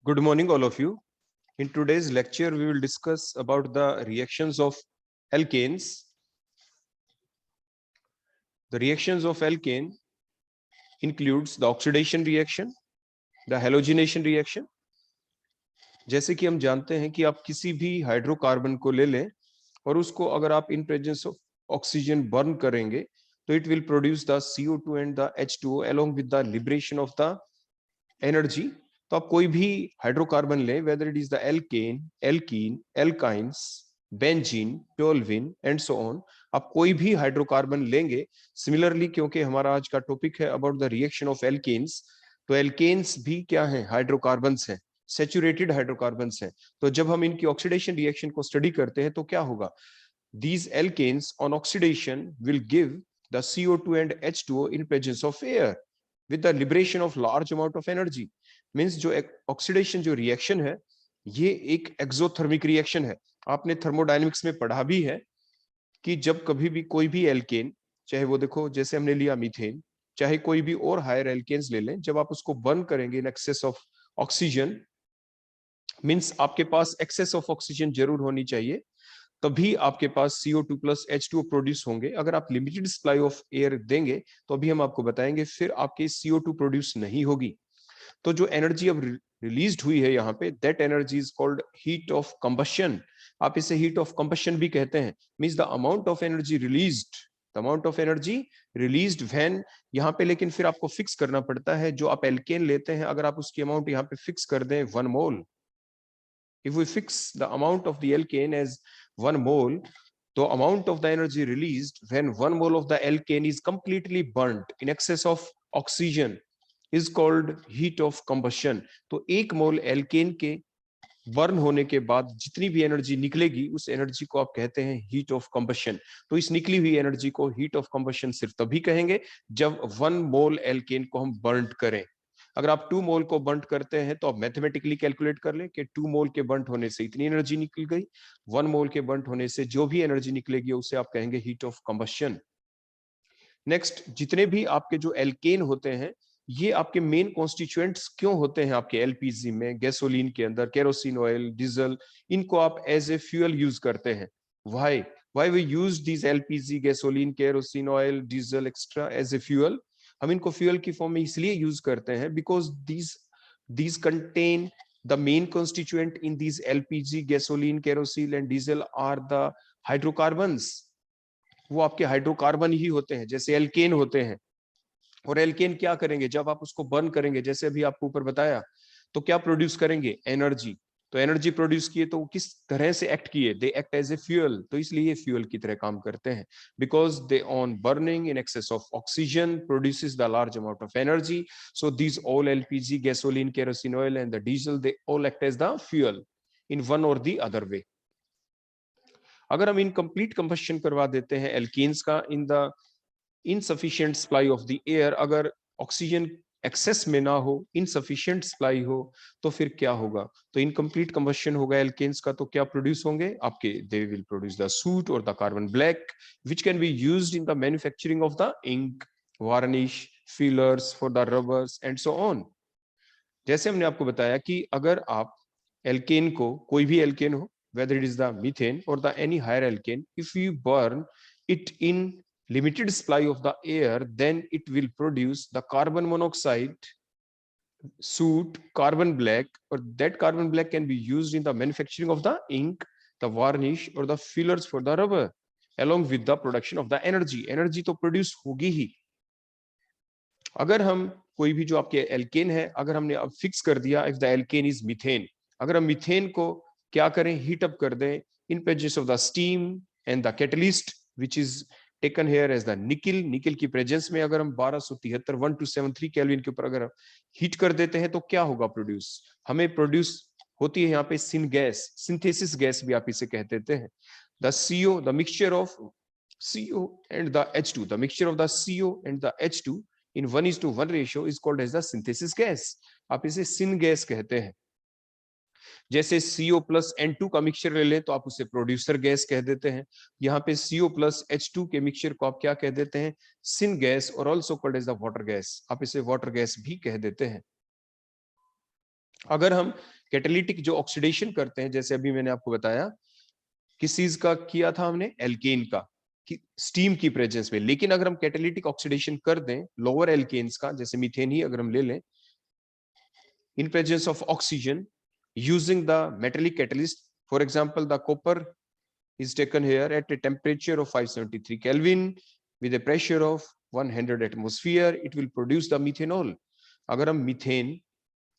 Good morning, all of you. In today's lecture, we will discuss about the reactions of alkanes. The reactions of alkane includes the oxidation reaction, the halogenation reaction. जैसे कि हम जानते हैं कि आप किसी भी हाइड्रोकार्बन को ले लें और उसको अगर आप इन प्रेजेंस ऑफ ऑक्सीजन बर्न करेंगे तो it will produce the CO2 and the H2O along with the liberation of the energy. तो आप कोई भी हाइड्रोकार्बन लें, whether it is the alkane, alkene, alkynes, benzene, toluene and so on, आप कोई भी हाइड्रोकार्बन लेंगे. सिमिलरली, क्योंकि हमारा आज का टॉपिक है about the reaction of alkanes, तो एल्केन्स भी क्या है? हाइड्रोकार्बन्स हैं, सैचुरेटेड हाइड्रोकार्बन्स हैं. तो जब हम इनकी ऑक्सीडेशन रिएक्शन को स्टडी करते हैं तो क्या होगा? These alkanes on oxidation will give the CO2 and H2O in presence of air with the liberation of large amount of energy. Means जो ऑक्सीडेशन जो रिएक्शन है ये एक एक्सोथर्मिक रिएक्शन है. आपने थर्मोडायनेमिक्स में पढ़ा भी है कि जब कभी भी कोई भी एल्केन, चाहे वो देखो जैसे हमने लिया मीथेन, चाहे कोई भी और हायर एल्केन्स ले लें, जब आप उसको बर्न करेंगे इन एक्सेस ऑफ ऑक्सीजन, मीन्स आपके पास एक्सेस ऑफ ऑक्सीजन जरूर होनी चाहिए, तभी आपके पास CO2 प्लस H2O प्रोड्यूस होंगे. अगर आप लिमिटेड सप्लाई ऑफ एयर देंगे तो अभी हम आपको बताएंगे, फिर आपके CO2 प्रोड्यूस नहीं होगी. तो जो एनर्जी अब रिलीज हुई है यहाँ पे, that energy is called heat of combustion. आप इसे हीट ऑफ कंबशन भी कहते हैं. Means the amount of energy released, the amount of energy released when, यहाँ पे लेकिन फिर आपको फिक्स करना पड़ता है. जो आप एल्केन लेते हैं, अगर आप उसकी अमाउंट यहाँ पे फिक्स कर दें 1 मोल, if we fix the amount of the alkane as 1 mole, the amount of the energy released when 1 mole of the alkane is completely burnt in excess of oxygen is called heat of combustion. तो 1 मोल alkene के burn होने के बाद जितनी भी energy निकलेगी, उस energy को आप कहते हैं हीट ऑफ कंबशन. तो इस निकली हुई एनर्जी को हीट ऑफ कंबशन सिर्फ तभी कहेंगे जब 1 मोल एल्केन को हम बर्न करें. अगर आप 2 मोल को बर्न करते हैं तो आप मैथमेटिकली कैलकुलेट कर लें कि 2 मोल के बर्न होने से इतनी एनर्जी निकल गई, 1 मोल के बर्न होने से जो भी एनर्जी निकलेगी उसे आप कहेंगे हीट ऑफ कंबशन. नेक्स्ट, जितने भी आपके जो एल्केन होते हैं, ये आपके मेन कॉन्स्टिट्यूएंट्स क्यों होते हैं आपके एलपीजी में, गैसोलीन के अंदर, केरोसिन ऑयल, डीजल, इनको आप एज ए फ्यूल यूज करते हैं. Why we use this LPG, gasoline, kerosene oil, diesel extra as a fuel? हम इनको फ्यूल की फॉर्म में इसलिए यूज करते हैं because these contain the main constituent in these LPG, gasoline, kerosene and diesel are the hydrocarbons. वो आपके hydrocarbon ही होते हैं, जैसे एल्केन होते हैं. और एल्केन क्या करेंगे? जब आप उसको बर्न करेंगे, जैसे अभी आपको ऊपर बताया, तो क्या प्रोड्यूस करेंगे? एनर्जी. तो एनर्जी प्रोड्यूस किए तो किस तरह से एक्ट किए? They act as a fuel. तो इसलिए फ्यूल की तरह काम करते हैं, because they on burning in excess of oxygen produces the large amount of energy. So these all LPG, gasoline, kerosene oil and the diesel, they all act as the fuel in one और the other way. अगर हम incomplete combustion करवा देते हैं alkanes का in the insufficient supply of the air, अगर oxygen access में ना हो, इनसफिशिएंट सप्लाई हो, तो फिर क्या होगा? तो इनकम्प्लीट कंबशन होगा एल्केन्स का. तो क्या प्रोड्यूस होंगे आपके? They will produce the soot और the carbon black which can be used in the manufacturing of the ink, varnish, fillers for the rubbers and so on. जैसे हमने आपको बताया कि अगर आप एल्केन को, कोई भी एल्केन हो, whether it is the methane or the any higher alkane, if you burn it in limited supply of the air, then it will produce the carbon monoxide, soot, carbon black, or that carbon black can be used in the manufacturing of the ink, the varnish or the fillers for the rubber, along with the production of the energy. Energy तो produce होगी ही. अगर हम कोई भी जो आपके alkene है, अगर हमने अब फिक्स कर दिया, if the alkane is methane, अगर हम मीथेन को क्या करें? हीट अप कर दें in presence of the steam and the catalyst which is taken here as the nickel. Nickel की प्रेजेंस में अगर हम 1273 केल्विन के ऊपर अगर हीट कर देते हैं तो क्या होगा प्रोड्यूस? हमें प्रोड्यूस होती है यहाँ पे सिन गैस, सिंथेसिस गैस भी आप इसे कह देते हैं. The CO, the mixture of CO and the H2, the mixture of the CO and the H2 in 1:1 ratio is called as the synthesis gas. आप इसे सिन गैस कहते हैं. जैसे CO प्लस N2 का मिक्सचर ले लें तो आप उसे प्रोड्यूसर गैस कह देते हैं. यहाँ पे CO प्लस H2 के मिक्सचर को आप क्या कह देते हैं? सिन गैस, और also called as the water gas. आप इसे वाटर गैस भी कह देते हैं. अगर हम कैटालिटिक जो ऑक्सीडेशन करते हैं, जैसे अभी मैंने आपको बताया किस चीज का किया था हमने, एल्केन का, कि स्टीम की प्रेजेंस में, लेकिन अगर हम कैटालिटिक ऑक्सीडेशन कर दें लोअर एल्केन्स का, जैसे मीथेन ही अगर हम ले लें, in presence of oxygen using the metallic catalyst. For example, the copper is taken here at a temperature of 573 Kelvin with a pressure of 100 atmosphere. It will produce the methanol. अगर हम methane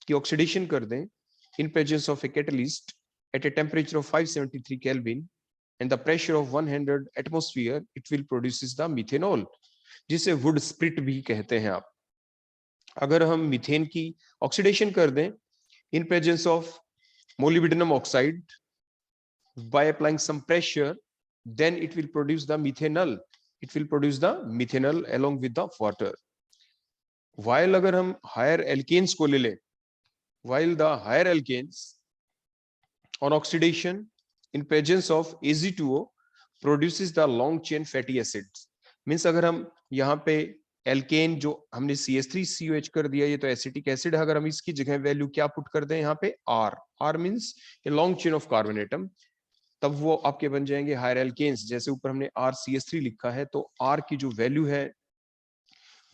की oxidation कर दें in presence of a catalyst at a temperature of 573 Kelvin and the pressure of 100 atmosphere, it will produces the methanol, जिसे would split भी कहते हैं आप। अगर हम मीथेन की ऑक्सीडेशन कर दें in presence of molybdenum oxide by applying some pressure, then it will produce the methanol. It will produce the methanol along with the water. While अगर हम higher alkanes को ले लें, while the higher alkanes on oxidation in presence of Ag2O produces the long chain fatty acids. Means अगर हम यहाँ पे alkene जो हमने CH3COH कर दिया, ये तो एसिटिक एसिड है, अगर हम इसकी जगह वैल्यू क्या पुट कर दें यहाँ पे R means A long chain of carbon atom, तब वो आपके बन जाएंगे हायर एल्केन्स। जैसे ऊपर हमने RCH3 लिखा है, तो R की जो वैल्यू है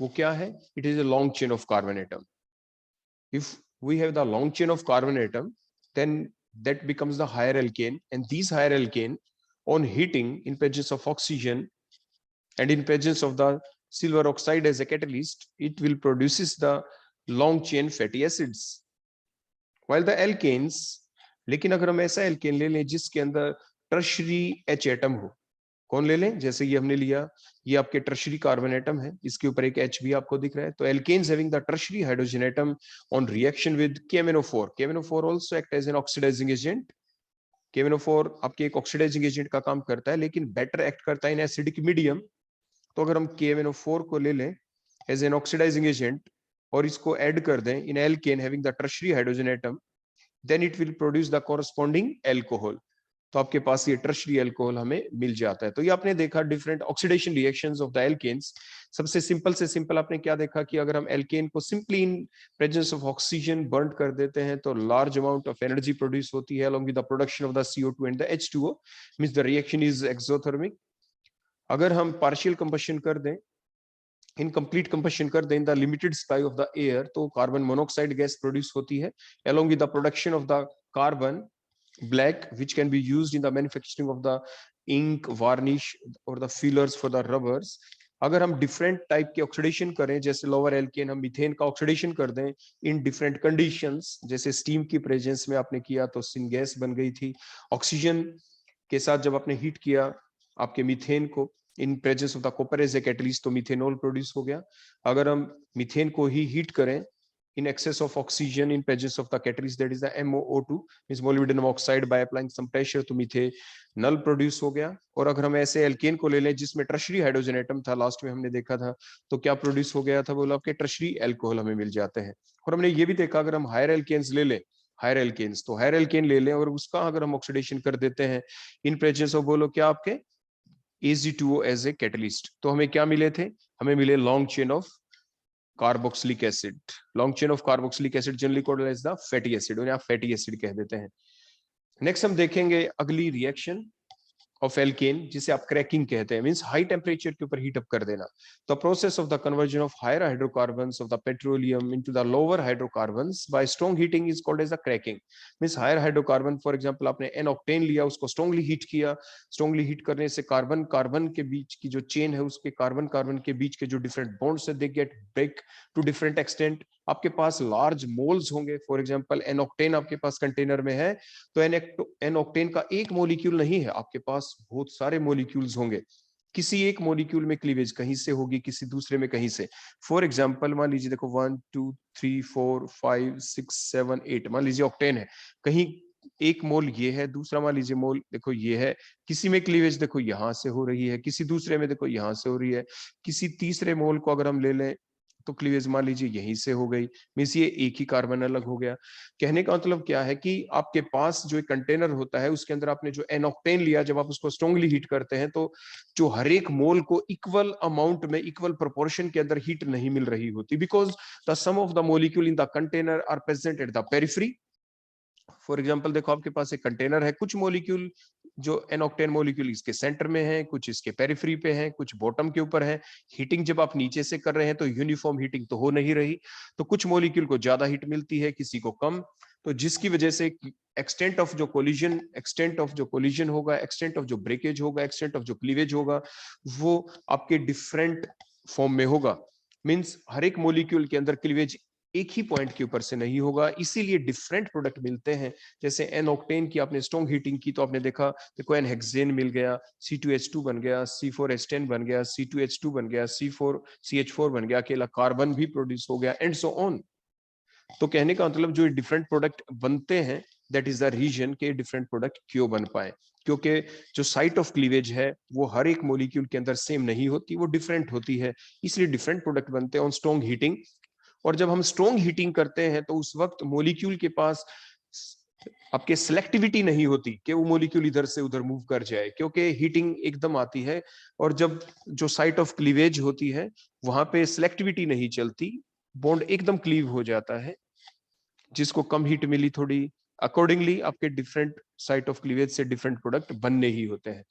वो क्या है, it is a long chain of carbon atom. If we have the long chain of carbon atom, then that becomes the higher alkane, and these higher alkane on heating in presence of oxygen and in presence of the silver oxide as a catalyst, it will produces the long chain fatty acids, while the alkanes, लेकिन अगर हम ऐसा alkene ले लें जिसके अंदर tertiary H atom हो, कौन ले लें, जैसे ये हमने लिया, ये आपके टर्शरी कार्बन एटम है, इसके ऊपर एक H भी आपको दिख रहा है, तो alkanes having the tertiary hydrogen atom on reaction with KMnO4, KMnO4 also act as an oxidizing agent। KMnO4 आपके एक ऑक्सीडाइजिंग एजेंट का काम करता है, लेकिन बेटर एक्ट करता है इन एसिडिक मीडियम। तो अगर हम KMnO4 को ले लें एज एन ऑक्सीडाइजिंग एजेंट और इसको ऐड कर दें in alkane having the tertiary hydrogen atom, then it will produce the corresponding alcohol. तो आपके पास ये टर्शरी एल्कोहल हमें मिल जाता है। तो ये आपने देखा different oxidation reactions of the alkanes. सबसे सिंपल से सिंपल आपने क्या देखा कि अगर हम एल्केन को simply in presence of oxygen burn कर देते हैं तो large amount of energy produce होती है along with the production of the CO2 and the H2O, means the reaction is exothermic। अगर हम पार्शियल कंबशन कर दें, इनकम्प्लीट कंबशन कर दें in the limited sky of the air, तो carbon monoxide gas produce होती है along with the production of the carbon black which can be used in the manufacturing of the ink, varnish or the fillers for the rubbers। अगर हम different type के oxidation करें, जैसे lower alkene हम methane का oxidation कर दें in different conditions, जैसे स्टीम की प्रेजेंस में आपने किया तो सिन गैस बन गई थी, ऑक्सीजन के साथ जब आपने हीट किया आपके मीथेन को in presence of the copper as a catalyst, तो मीथेनॉल प्रोड्यूस हो गया। अगर हम मीथेन को ही हीट करें in excess of oxygen in presence of the catalyst, that is the MOO2 means molybdenum oxide, by applying some pressure तो methanol produce हो गया। और अगर हम ऐसे एल्केन को ले लें जिसमें टर्शरी हाइड्रोजन एटम था, लास्ट में हमने देखा था, तो क्या प्रोड्यूस हो गया था, बोला आपके टर्शरी एल्कोहल हमें मिल जाते हैं। और हमने ये भी देखा अगर हम हायर एल्केन्स ले लें, हायर एल्केन्स तो हायर एल्केन ले लें और उसका अगर हम ऑक्सीडेशन कर देते हैं इन प्रेजेंस ऑफ, बोलो क्या आपके Ag2O एज ए कैटलिस्ट, तो हमें क्या मिले थे, हमें मिले long chain of carboxylic acid. Long chain of carboxylic acid generally called as the fatty acid, उन्हें आप फैटी एसिड कह देते हैं। नेक्स्ट हम देखेंगे अगली रिएक्शन ऑफ एल्केन जिसे आप क्रैकिंग कहते हैं, मींस हाई टेम्परेचर के ऊपर हीट अप कर देना। तो process of the conversion of higher hydrocarbons of the petroleum into the lower hydrocarbons by strong heating is called as the cracking. Means higher hydrocarbon, for example आपने n octane लिया, उसको strongly heat किया, strongly heat करने से carbon carbon के बीच की जो chain है, उसके कार्बन कार्बन के बीच के जो डिफरेंट बॉन्ड्स है, they get break to different extent. आपके पास लार्ज मोल्स होंगे, फॉर एग्जांपल एन ऑक्टेन आपके पास कंटेनर में है, तो एन ऑक्टेन का एक मॉलिक्यूल नहीं है, आपके पास बहुत सारे मॉलिक्यूल्स होंगे, किसी एक मॉलिक्यूल में क्लीवेज कहीं से होगी, किसी दूसरे में कहीं से। फॉर एग्जांपल मान लीजिए देखो 1 2 3 4 5 6 7 8, मान लीजिए ऑक्टेन है, कहीं एक मोल ये है, दूसरा मान लीजिए मोल देखो ये है, किसी में क्लीवेज देखो यहां से हो रही है, किसी दूसरे में देखो यहां से हो रही है, किसी तीसरे मोल को अगर हम ले लें तो क्लीवेज मान लीजिए यहीं से हो गई, मीन्स ये एक ही कार्बन अलग हो गया। कहने का मतलब क्या है कि आपके पास जो एक कंटेनर होता है उसके अंदर आपने जो एन ऑक्टेन लिया, जब आप उसको स्ट्रांगली हीट करते हैं तो जो हर एक मोल को इक्वल अमाउंट में, इक्वल प्रोपोर्शन के अंदर हीट नहीं मिल रही होती, because the some of the molecule in the container are present at the periphery. For example देखो आपके पास एक कंटेनर है, कुछ मॉलिक्यूल जो एन ऑक्टेन मॉलिक्यूल इसके सेंटर में है, कुछ इसके पेरिफेरी पे है, कुछ बॉटम के ऊपर है। हीटिंग जब आप नीचे से कर रहे हैं तो यूनिफॉर्म हीटिंग तो हो नहीं रही, तो कुछ मॉलिक्यूल को ज्यादा हीट मिलती है, किसी को कम, तो जिसकी वजह से एक्सटेंट ऑफ जो कोलिजन होगा, एक्सटेंट ऑफ जो ब्रेकेज होगा, एक्सटेंट ऑफ जो क्लीवेज होगा, वो आपके डिफरेंट फॉर्म में होगा। मींस हर एक मॉलिक्यूल के अंदर क्लीवेज एक ही पॉइंट के ऊपर से नहीं होगा, इसीलिए डिफरेंट प्रोडक्ट मिलते हैं। जैसे एन ऑक्टेन की आपने स्ट्रॉन्ग हीटिंग की तो आपने देखा, देखो एन हेक्सेन मिल गया, C2H2 बन गया, C4H10 बन गया, C2H2 बन गया, C4CH4 बन गया, अकेला कार्बन भी प्रोड्यूस हो गया, एंड सो ऑन। तो कहने का मतलब जो डिफरेंट प्रोडक्ट बनते हैं, दैट इज द रीजन के डिफरेंट प्रोडक्ट क्यों बन पाए, क्योंकि जो साइट ऑफ क्लीवेज है वो हर एक मॉलिक्यूल के अंदर सेम नहीं होती, वो डिफरेंट होती है, इसलिए डिफरेंट प्रोडक्ट बनते हैं ऑन स्ट्रॉन्ग हीटिंग। और जब हम स्ट्रॉन्ग हीटिंग करते हैं तो उस वक्त मॉलिक्यूल के पास आपके सिलेक्टिविटी नहीं होती कि वो मॉलिक्यूल इधर से उधर मूव कर जाए, क्योंकि हीटिंग एकदम आती है, और जब जो साइट ऑफ क्लीवेज होती है वहां पे सिलेक्टिविटी नहीं चलती, बॉन्ड एकदम क्लीव हो जाता है, जिसको कम हीट मिली थोड़ी, अकॉर्डिंगली आपके डिफरेंट साइट ऑफ क्लीवेज से डिफरेंट प्रोडक्ट बनने ही होते हैं।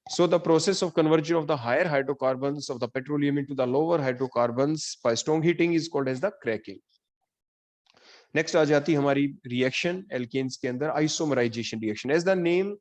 So the process of conversion of the higher hydrocarbons of the petroleum into the lower hydrocarbons by strong heating is called as the cracking. Next आ जाती हमारी reaction alkanes के अंदर, isomerisation reaction. As the name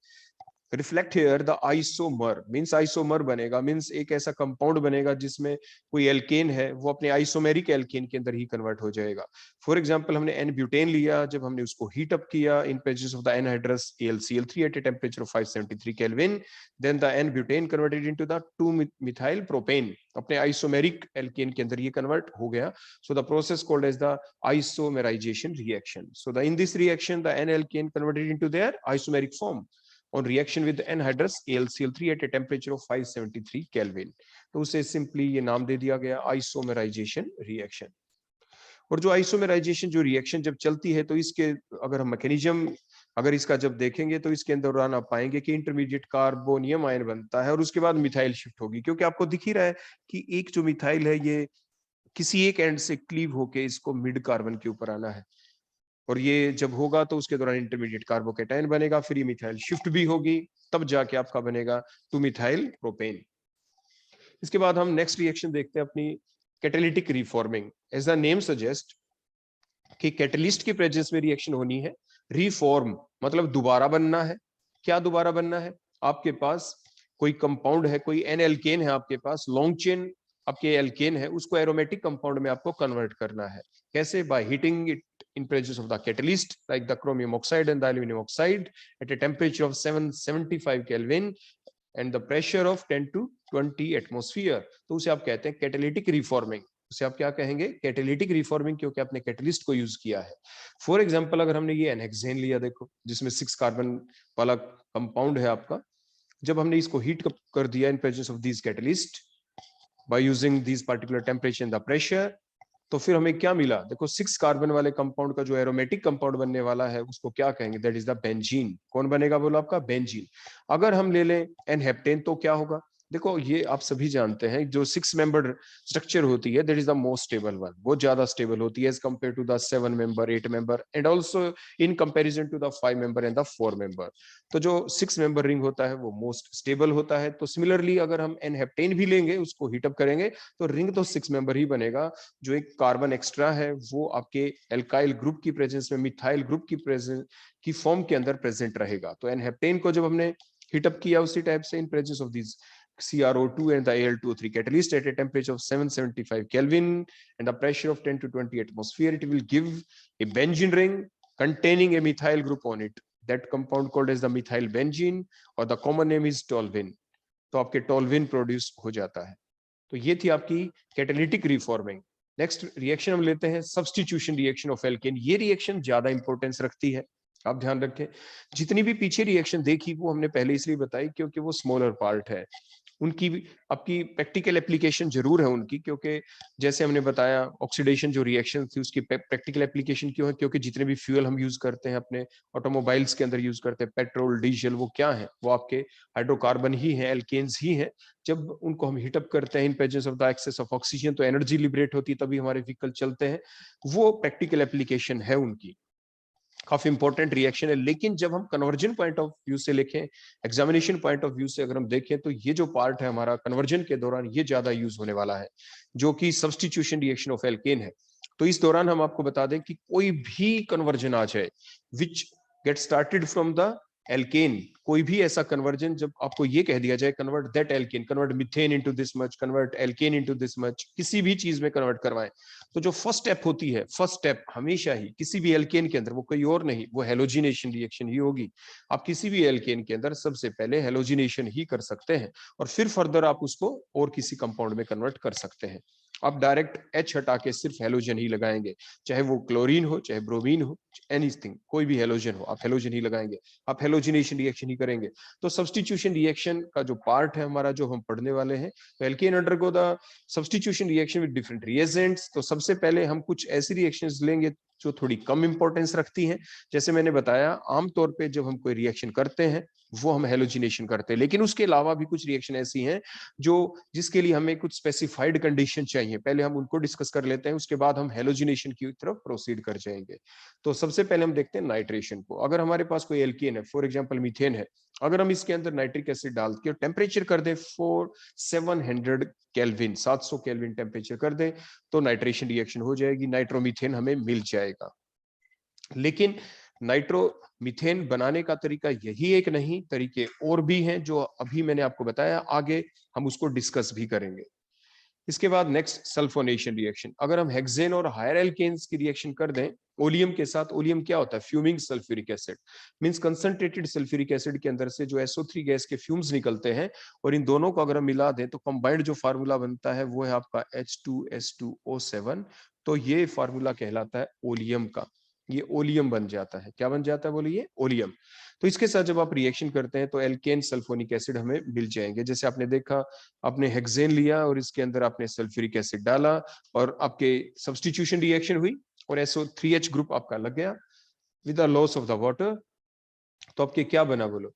reflect here, the isomer means isomer बनेगा, means एक ऐसा compound बनेगा जिसमें कोई एल्केन है वो अपने आइसोमेरिक एल्केन के अंदर ही कन्वर्ट हो जाएगा। फॉर एग्जांपल हमने एन ब्यूटेन लिया, जब हमने उसको हीट अप किया in presence of the anhydrous AlCl3 at a temperature of 573 kelvin, then the N butane converted into the two methyl propane, अपने आइसोमेरिक एल्केन के अंदर ये कन्वर्ट हो गया। So the process called as the isomerization reaction. So the in this reaction the N alkane converted into their isomeric form on reaction with anhydrous AlCl3 at a temperature of 573 Kelvin। तो उसे simply ये नाम दे दिया गया isomerisation reaction. और जो isomerisation जो reaction जब चलती है तो इसके अगर हम मैकेनिज्म अगर इसका जब देखेंगे तो इसके अंदर आप पाएंगे कि इंटरमीडिएट कार्बोनियम आयन बनता है और उसके बाद मिथाइल शिफ्ट होगी, क्योंकि आपको दिख ही रहा है कि एक जो मिथाइल है ये किसी एक एंड से क्लीव होके इसको मिड कार्बन के ऊपर आना है, और ये जब होगा तो उसके दौरान इंटरमीडिएट कार्बोकेटाइन बनेगा, फिर ये मिथाइल शिफ्ट भी होगी, तब जाके आपका बनेगा 2-मिथाइल प्रोपेन। इसके बाद हम नेक्स्ट रिएक्शन देखते हैं अपनी catalytic reforming. As the name suggest कि कैटलिस्ट के प्रेजेंस में रिएक्शन होनी है। रिफॉर्म मतलब दोबारा बनना है। क्या दोबारा बनना है? आपके पास कोई कंपाउंड है, कोई एन एल्केन है आपके पास, लॉन्ग चेन आपके एल्केन है, उसको एरोमेटिक कंपाउंड में आपको कन्वर्ट करना है। कैसे? By heating it in presence of the catalyst like the chromium oxide and the aluminum oxide at a temperature of 775 Kelvin and the pressure of 10 to 20 atmosphere। तो उसे आप कहते हैं कैटालिटिक रिफॉर्मिंग। उसे आप क्या कहेंगे? कैटालिटिक रिफॉर्मिंग, क्योंकि आपने कैटलिस्ट को यूज किया है। फॉर एग्जांपल अगर हमने ये एनहेक्सेन लिया, देखो जिसमें 6 कार्बन वाला कंपाउंड है आपका, जब हमने इसको हीट कर दिया इन presence of this catalyst by using this particular temperature and the pressure, तो फिर हमें क्या मिला? देखो 6 कार्बन वाले कंपाउंड का जो एरोमेटिक कंपाउंड बनने वाला है उसको क्या कहेंगे? That is the benzene. कौन बनेगा? बोलो आपका बेंजीन। अगर हम ले लें एन हेप्टेन तो क्या होगा? देखो ये आप सभी जानते हैं जो 6 मेंबर स्ट्रक्चर होती है that is the most stable one, वो ज्यादा स्टेबल होती है as compare to the 7 member, 8 member and also in comparison to the 5 member and the 4 member. तो जो 6 मेंबर रिंग होता है वो मोस्ट स्टेबल होता है। तो सिमिलरली अगर हम एन हेप्टेन भी लेंगे, उसको हीटअप करेंगे तो रिंग तो 6 मेंबर ही बनेगा। जो एक कार्बन एक्स्ट्रा है वो आपके एल्काइल ग्रुप की प्रेजेंस में मिथाइल ग्रुप की प्रेजेंस की फॉर्म के अंदर प्रेजेंट रहेगा। तो एन हेप्टेन को जब हमने हीटअप किया उसी टाइप से इन presence of this CrO2 and the Al2O3 catalyst at a temperature of 775 Kelvin and a pressure of 10 to 20 atmosphere, it will give a benzene ring containing a methyl group on it. That compound called as the methyl benzene or the common name is toluene. तो आपके टोल्विन produce हो जाता है। तो ये थी आपकी catalytic reforming. Next reaction हम लेते हैं सब्स्टिट्यूशन रिएक्शन ऑफ एल्केन। ये रिएक्शन ज्यादा इंपॉर्टेंस रखती है, आप ध्यान रखें। जितनी भी पीछे रिएक्शन देखी वो हमने पहले इसलिए बताई क्योंकि वो स्मॉलर पार्ट है। उनकी आपकी प्रैक्टिकल एप्लीकेशन जरूर है उनकी, क्योंकि जैसे हमने बताया ऑक्सीडेशन जो रिएक्शन थी उसकी प्रैक्टिकल एप्लीकेशन क्यों है, क्योंकि जितने भी फ्यूल हम यूज करते हैं अपने ऑटोमोबाइल्स के अंदर यूज करते हैं, पेट्रोल डीजल, वो क्या है, वो आपके हाइड्रोकार्बन ही है, एल्केन्स ही है। जब उनको हम हीटअप करते हैं in presence of the excess of oxygen तो एनर्जी लिबरेट होती है, तभी हमारे व्हीकल चलते हैं। वो प्रैक्टिकल एप्लीकेशन है उनकी, काफी इंपॉर्टेंट रिएक्शन है। लेकिन जब हम कन्वर्जन पॉइंट ऑफ व्यू से लिखें, एग्जामिनेशन पॉइंट ऑफ व्यू से अगर हम देखें, तो ये जो पार्ट है हमारा कन्वर्जन के दौरान ये ज्यादा यूज होने वाला है, जो कि सब्स्टिट्यूशन रिएक्शन ऑफ एल्केन है। तो इस दौरान हम आपको बता दें कि कोई भी कन्वर्जन आ जाए which get started from the alkane, कोई भी ऐसा कन्वर्जन जब आपको ये कह दिया जाए convert that alkane, convert methane into this much, convert alkane into this much, किसी भी चीज में कन्वर्ट करवाएं, तो जो फर्स्ट स्टेप होती है, फर्स्ट स्टेप हमेशा ही किसी भी एल्केन के अंदर वो कोई और नहीं, वो हेलोजिनेशन रिएक्शन ही होगी। आप किसी भी एल्केन के अंदर सबसे पहले हेलोजिनेशन ही कर सकते हैं और फिर फर्दर आप उसको और किसी कंपाउंड में कन्वर्ट कर सकते हैं। आप डायरेक्ट एच हटा के सिर्फ हेलोजन ही लगाएंगे, चाहे वो क्लोरीन हो चाहे ब्रोमीन हो, एनीथिंग, कोई भी हेलोजन हो, आप हेलोजन ही लगाएंगे, आप हेलोजिनेशन रिएक्शन ही करेंगे। तो सब्स्टिट्यूशन रिएक्शन का जो पार्ट है हमारा, जो हम पढ़ने वाले हैं, तो alkane undergo the substitution reaction with different reagents. तो सबसे पहले हम कुछ ऐसी रिएक्शंस लेंगे जो थोड़ी कम इंपॉर्टेंस रखती हैं। जैसे मैंने बताया, आमतौर पे जब हम कोई रिएक्शन करते हैं वो हम हेलोजिनेशन करते हैं, लेकिन उसके अलावा भी कुछ रिएक्शन ऐसी हैं जो जिसके लिए हमें कुछ स्पेसिफाइड कंडीशन चाहिए, पहले हम उनको डिस्कस कर लेते हैं, उसके बाद हम हेलोजिनेशन की तरफ प्रोसीड कर जाएंगे। तो सबसे पहले हम देखते हैं नाइट्रेशन को। अगर हमारे पास कोई एल्केन है, फॉर एग्जांपल मीथेन है, अगर हम इसके अंदर नाइट्रिक एसिड डाल के टेम्परेचर कर दें 700 केल्विन, 700 केल्विन टेम्परेचर कर दें, तो नाइट्रेशन रिएक्शन हो जाएगी, नाइट्रोमीथेन हमें मिल जाएगा। लेकिन नाइट्रोमीथेन बनाने का तरीका यही एक नहीं, तरीके और भी हैं जो अभी मैंने आपको बताया, आगे हम उसको डिस्कस भी करेंगे। इसके बाद नेक्स्ट सल्फोनेशन रिएक्शन। अगर हम हेक्सेन और हायर एल्केन्स की रिएक्शन कर दें ओलियम के साथ, ओलियम क्या होता है, fuming sulphuric acid, means concentrated sulphuric acid के अंदर से जो SO3 गैस के फ्यूम्स निकलते हैं, और इन दोनों को अगर हम मिला दें तो कंबाइंड जो फार्मूला बनता है वो है आपका H2S2O7। तो ये फार्मूला कहलाता है ओलियम का, ये ओलियम बन जाता है। क्या बन जाता है बोलिए, ओलियम। तो इसके साथ जब आप रिएक्शन करते हैं तो एल्केन सल्फोनिक एसिड हमें मिल जाएंगे। जैसे आपने देखा, आपने हेक्सेन लिया और इसके अंदर आपने सल्फ्यूरिक एसिड डाला और आपके सब्स्टिट्यूशन रिएक्शन हुई और SO3H ग्रुप आपका लग गया with the loss of the water, तो आपके क्या बना बोलो,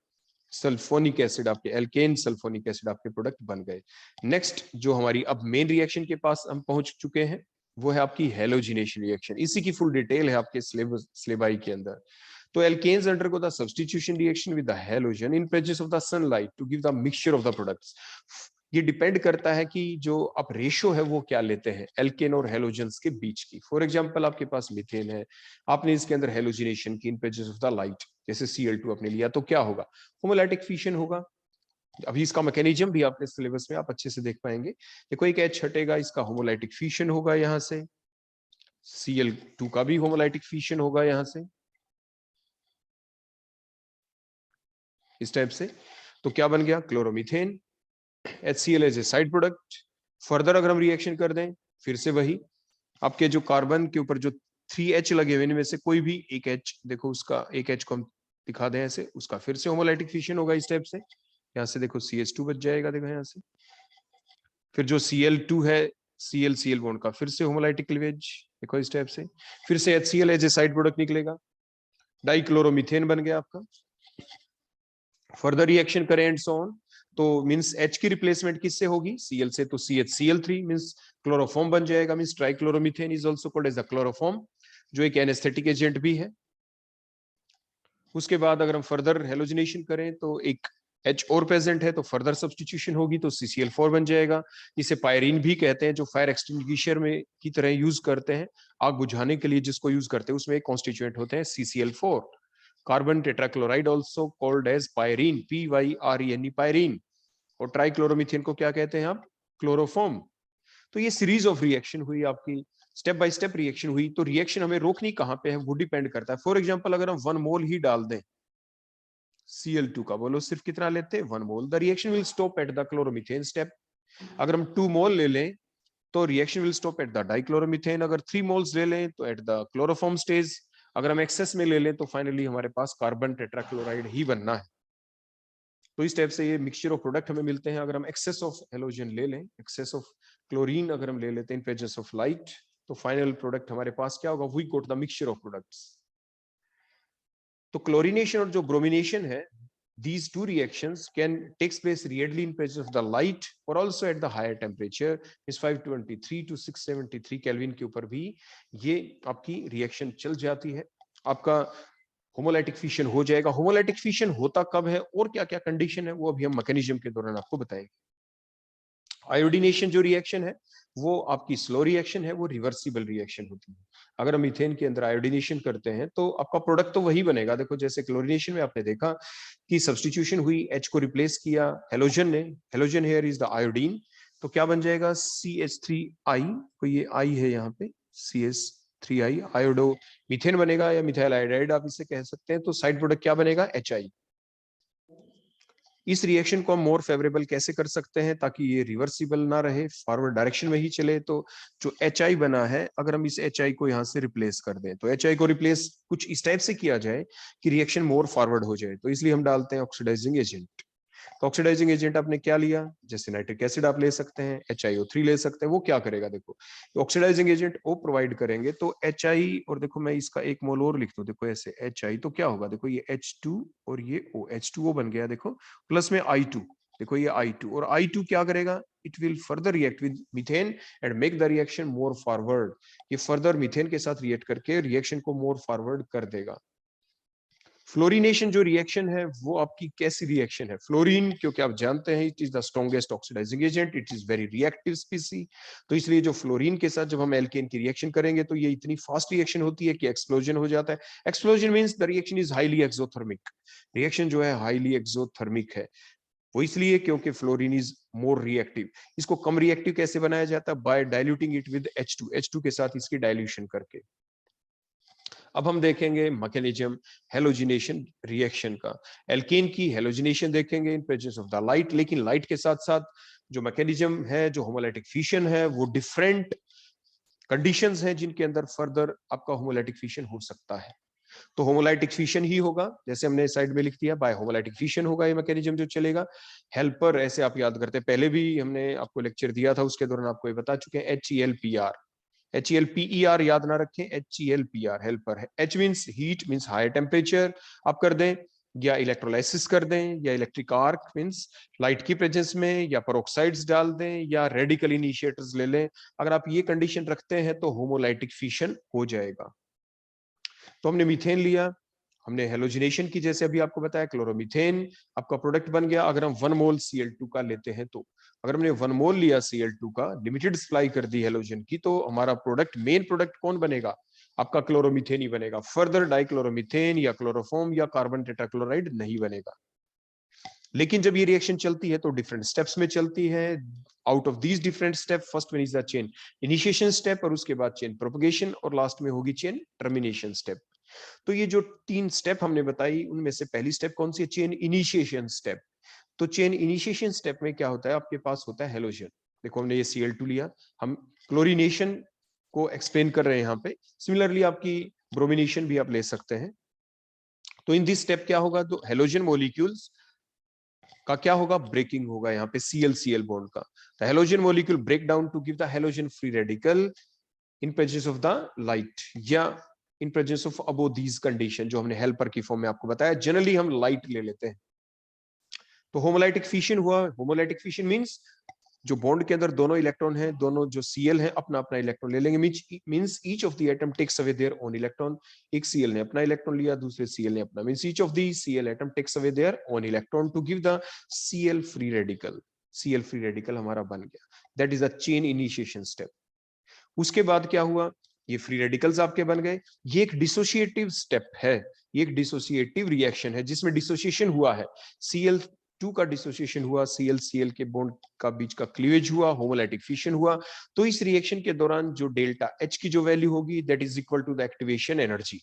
सल्फोनिक एसिड, आपके एल्केन सल्फोनिक एसिड आपके प्रोडक्ट बन गए। नेक्स्ट जो हमारी अब मेन रिएक्शन के पास हम पहुंच चुके हैं वो है आपकी हेलोजिनेशन रिएक्शन। इसी की फुल डिटेल है आपके सिलेबाई के अंदर। तो alkanes undergo the substitution reaction with the halogen in presence of the sunlight to give the mixture of the products। ये डिपेंड करता है कि जो आप रेशो है वो क्या लेते हैं एल्केन और हेलोजेंस के बीच की। फॉर एग्जांपल आपके पास मीथेन है, आपने इसके अंदर हेलोजिनेशन की इन प्रेजेंस ऑफ द लाइट, जैसे Cl2 आपने लिया, तो क्या होगा, होमोलाइटिक फिशन होगा। अभी इसका मैकेनिज्म भी आपने सिलेबस में आप अच्छे से देख पाएंगे। देखो एक H हटेगा, इसका होमोलाइटिक फिशन होगा, यहाँ से Cl2 का भी होमोलाइटिक फिशन होगा यहाँ से, इस टाइप से। तो क्या बन गया, chloromethane, HCl as a side product. Further अगर हम रिएक्शन कर दें, फिर से वही आपके जो कार्बन के ऊपर जो 3H लगे हुए इनमें से कोई भी एक H, देखो उसका एक H को हम दिखा दें ऐसे, उसका फिर से होमोलाइटिक फिशन होगा इस टाइप से। यहाँ से देखो CH2 बच जाएगा, देखो यहाँ से। फिर जो Cl2 है, Cl बॉन्ड का फिर से होमोलाइटिक क्लीवेज, देखो इस टाइप से। फिर से HCl as a side product निकलेगा, डाइक्लोरोमीथेन बन गया आपका। फर्दर रिएक्शन करें एंड सो ऑन, तो मींस H की रिप्लेसमेंट किससे होगी, Cl से, तो CHCl3 मींस क्लोरोफॉर्म बन जाएगा, means trichloromethane is also called as the chloroform, जो एक एनेस्थेटिक एजेंट भी है। उसके बाद अगर हम फर्दर हेलोजिनेशन करें तो एक H और प्रेजेंट है, तो फर्दर सब्स्टिट्यूशन होगी तो CCl4 बन जाएगा। इसे पायरीन भी कहते हैं, जो फायर एक्सटिंग्विशर में की तरह यूज करते हैं, आग बुझाने के लिए जिसको यूज करते हैं, उसमें एक कॉन्स्टिट्यूएंट होते हैं CCl4। Carbon tetrachloride also called as pyrene, PYRENE, pyrene. और ट्राइक्लोरोमीथेन को क्या कहते हैं आप, क्लोरोफॉर्म। तो ये सीरीज ऑफ रिएक्शन हुई आपकी, स्टेप बाय स्टेप रिएक्शन हुई। तो रिएक्शन हमें रोकनी कहां पे है वो डिपेंड करता है। फॉर एग्जांपल अगर हम 1 मोल ही डाल दें Cl2 का, बोलो सिर्फ कितना लेते हैं, 1 mole, the reaction will stop at the chloromethane step. अगर हम 2 मोल ले लें तो reaction will stop at the dichloromethane. अगर 3 मोल्स ले लें तो एट द क्लोरोफॉर्म स्टेज। अगर हम एक्सेस में ले लें तो फाइनली हमारे पास कार्बन टेट्राक्लोराइड ही बनना है। तो इस टाइप से ये मिक्सचर ऑफ प्रोडक्ट हमें मिलते हैं। अगर हम एक्सेस ऑफ हेलोजन ले लें, एक्सेस ऑफ क्लोरीन अगर हम ले लेते हैं इन प्रेजेंस ऑफ लाइट, तो फाइनल प्रोडक्ट हमारे पास क्या होगा, we got the mixture of products. तो क्लोरीनेशन और जो ब्रोमिनेशन है, these two reactions can takes place readily in presence of the light or also at the higher temperature is 523 to 673 kelvin के ऊपर भी ये आपकी रिएक्शन चल जाती है, आपका होमोलाइटिक फिशन हो जाएगा। होमोलाइटिक फिशन होता कब है और क्या क्या कंडीशन है वो अभी हम मैकेनिज्म के दौरान आपको बताएंगे। आयोडीनेशन जो रिएक्शन है वो आपकी स्लो रिएक्शन है, वो रिवर्सिबल रिएक्शन होती है। अगर हम मीथेन के अंदर आयोडीनेशन करते हैं तो आपका प्रोडक्ट तो वही बनेगा। देखो जैसे क्लोरीनेशन में आपने देखा कि सब्स्टिट्यूशन हुई, H को रिप्लेस किया हेलोजन ने, halogen here is the iodine, तो क्या बन जाएगा CH3I, तो ये I है यहाँ पे CH3I, आयोडो मीथेन बनेगा या मिथाइल आयोडाइड आप इसे कह सकते हैं। तो साइड प्रोडक्ट क्या बनेगा, HI। इस रिएक्शन को हम मोर फेवरेबल कैसे कर सकते हैं ताकि ये रिवर्सिबल ना रहे, फॉरवर्ड डायरेक्शन में ही चले। तो जो HI बना है, अगर हम इस HI को यहाँ से रिप्लेस कर दें, तो HI को रिप्लेस कुछ इस टाइप से किया जाए कि रिएक्शन मोर फॉरवर्ड हो जाए, तो इसलिए हम डालते हैं ऑक्सीडाइजिंग एजेंट। तो ऑक्सीडाइजिंग एजेंट आपने क्या लिया, जैसे नाइट्रिक एसिड आप ले सकते हैं, HiO3 ले सकते हैं। वो क्या करेगा, देखो ऑक्सीडाइजिंग एजेंट वो प्रोवाइड करेंगे, तो HI, और देखो मैं इसका एक मोल और लिख दूं, देखो ऐसे HI, तो क्या होगा, देखो ये H2 और ये O, H2O बन गया देखो, प्लस में I2, देखो ये I2, और I2 क्या करेगा, it will further react with methane and make the reaction more forward. ये फर्दर मीथेन के साथ रिएक्ट करके रिएक्शन को मोर फॉरवर्ड कर देगा। फ्लोरिनेशन जो रिएक्शन है वो आपकी कैसी रिएक्शन है, फ्लोरीन क्योंकि आप जानते हैं it is the strongest oxidising agent, it is very reactive species, तो इसलिए जो फ्लोरीन के साथ जब हम एल्केन की रिएक्शन करेंगे तो ये इतनी फास्ट रिएक्शन होती है कि एक्सप्लोजन हो जाता है। Explosion means the reaction is highly exothermic, reaction जो है हाईली एक्सोथर्मिक है, वो इसलिए क्योंकि फ्लोरीन इज मोर रिएक्टिव। इसको कम रिएक्टिव कैसे बनाया जाता है, bye diluting it with H2 के साथ इसकी डाइल्यूशन करके। अब हम देखेंगे मैकेनिज्म हेलोजिनेशन रिएक्शन का। एल्केन की हेलोजिनेशन देखेंगे इन प्रेजेंस ऑफ द लाइट, लेकिन लाइट के साथ साथ जो मैकेनिज्म है, जो होमोलाइटिक फिशन है, वो डिफरेंट कंडीशंस हैं जिनके अंदर फर्दर आपका होमोलाइटिक फिशन हो सकता है। तो होमोलाइटिक फिशन ही होगा, जैसे हमने साइड में लिख दिया, बाय होमोलाइटिक फिशन होगा ये मैकेनिज्म जो चलेगा। हेल्पर ऐसे आप याद करते हैं, पहले भी हमने आपको लेक्चर दिया था, उसके दौरान आपको ये बता चुके हैं, HELPR, HELPER याद ना रखें, HELPR हेल्पर है। H means heat, means high temperature आप कर दें, या इलेक्ट्रोलाइसिस कर दें, या इलेक्ट्रिक आर्क मींस लाइट की प्रेजेंस में, या पेरोक्साइड्स डाल दें, या रेडिकल इनिशिएटर्स ले लें। अगर आप ये कंडीशन रखते हैं तो होमोलाइटिक फिशन हो जाएगा। तो हमने मीथेन लिया, हमने हेलोजिनेशन की, जैसे अभी आपको बताया क्लोरोमीथेन आपका प्रोडक्ट बन गया। अगर हम 1 मोल Cl2 का लेते हैं, तो अगर हमने 1 मोल लिया Cl2 का, लिमिटेड सप्लाई कर दी हेलोजन की, तो हमारा प्रोडक्ट, मेन प्रोडक्ट कौन बनेगा, आपका क्लोरोमीथेन ही बनेगा। फर्दर डाइक्लोरोमीथेन या क्लोरोफॉर्म या कार्बन टेट्राक्लोराइड नहीं बनेगा। लेकिन जब ये रिएक्शन चलती है तो डिफरेंट स्टेप्स में चलती है। Out of these different step, first one is the chain initiation step, और उसके बाद चेन प्रोपगेशन, और लास्ट में होगी चेन टर्मिनेशन स्टेप। तो ये जो 3 स्टेप हमने बताई, उनमें से पहली स्टेप कौन सी है, चेन इनिशिएशन स्टेप। तो चेन इनिशिएशन स्टेप में क्या होता है, आपके पास होता है हेलोजन। देखो हमने ये Cl2 लिया, हम क्लोरीनेशन को एक्सप्लेन कर रहे हैं यहाँ पे। सिमिलरली आपकी ब्रोमिनेशन भी आप ले सकते हैं। तो इन दिस स्टेप क्या होगा, तो हेलोजन मॉलिक्यूल्स का क्या होगा, ब्रेकिंग होगा यहाँ पे Cl-Cl बॉन्ड का। तो halogen molecule break down to give the halogen free radical in presence of the light, या in presence of above these condition जो हमने हेल्पर की फॉर्म में आपको बताया। जनरली हम लाइट ले लेते हैं। तो होमोलाइटिक फिशन हुआ। होमोलाइटिक फिशन मींस जो बॉन्ड के अंदर दोनों इलेक्ट्रॉन हैं, दोनों जो Cl है अपना अपना इलेक्ट्रॉन ले लेंगे, means each of the atom takes away their own electron. एक Cl ने अपना इलेक्ट्रॉन लिया, दूसरे Cl ने अपना, means each of the Cl atom takes away their own electron to give the Cl free radical. Cl free radical हमारा बन गया, that is the chain initiation step. उसके बाद क्या हुआ, ये फ्री रेडिकल्स आपके बन गए। ये एक डिसोसिएटिव स्टेप है, ये एक डिसोसिएटिव रिएक्शन है जिसमें डिसोसिएशन हुआ है। Cl2 का डिसोसिएशन हुआ, Cl-Cl के बॉन्ड का बीच का क्लीवेज हुआ, होमोलाइटिक फिशन हुआ। तो इस रिएक्शन के दौरान जो डेल्टा H की जो वैल्यू होगी, that is equal to the activation energy.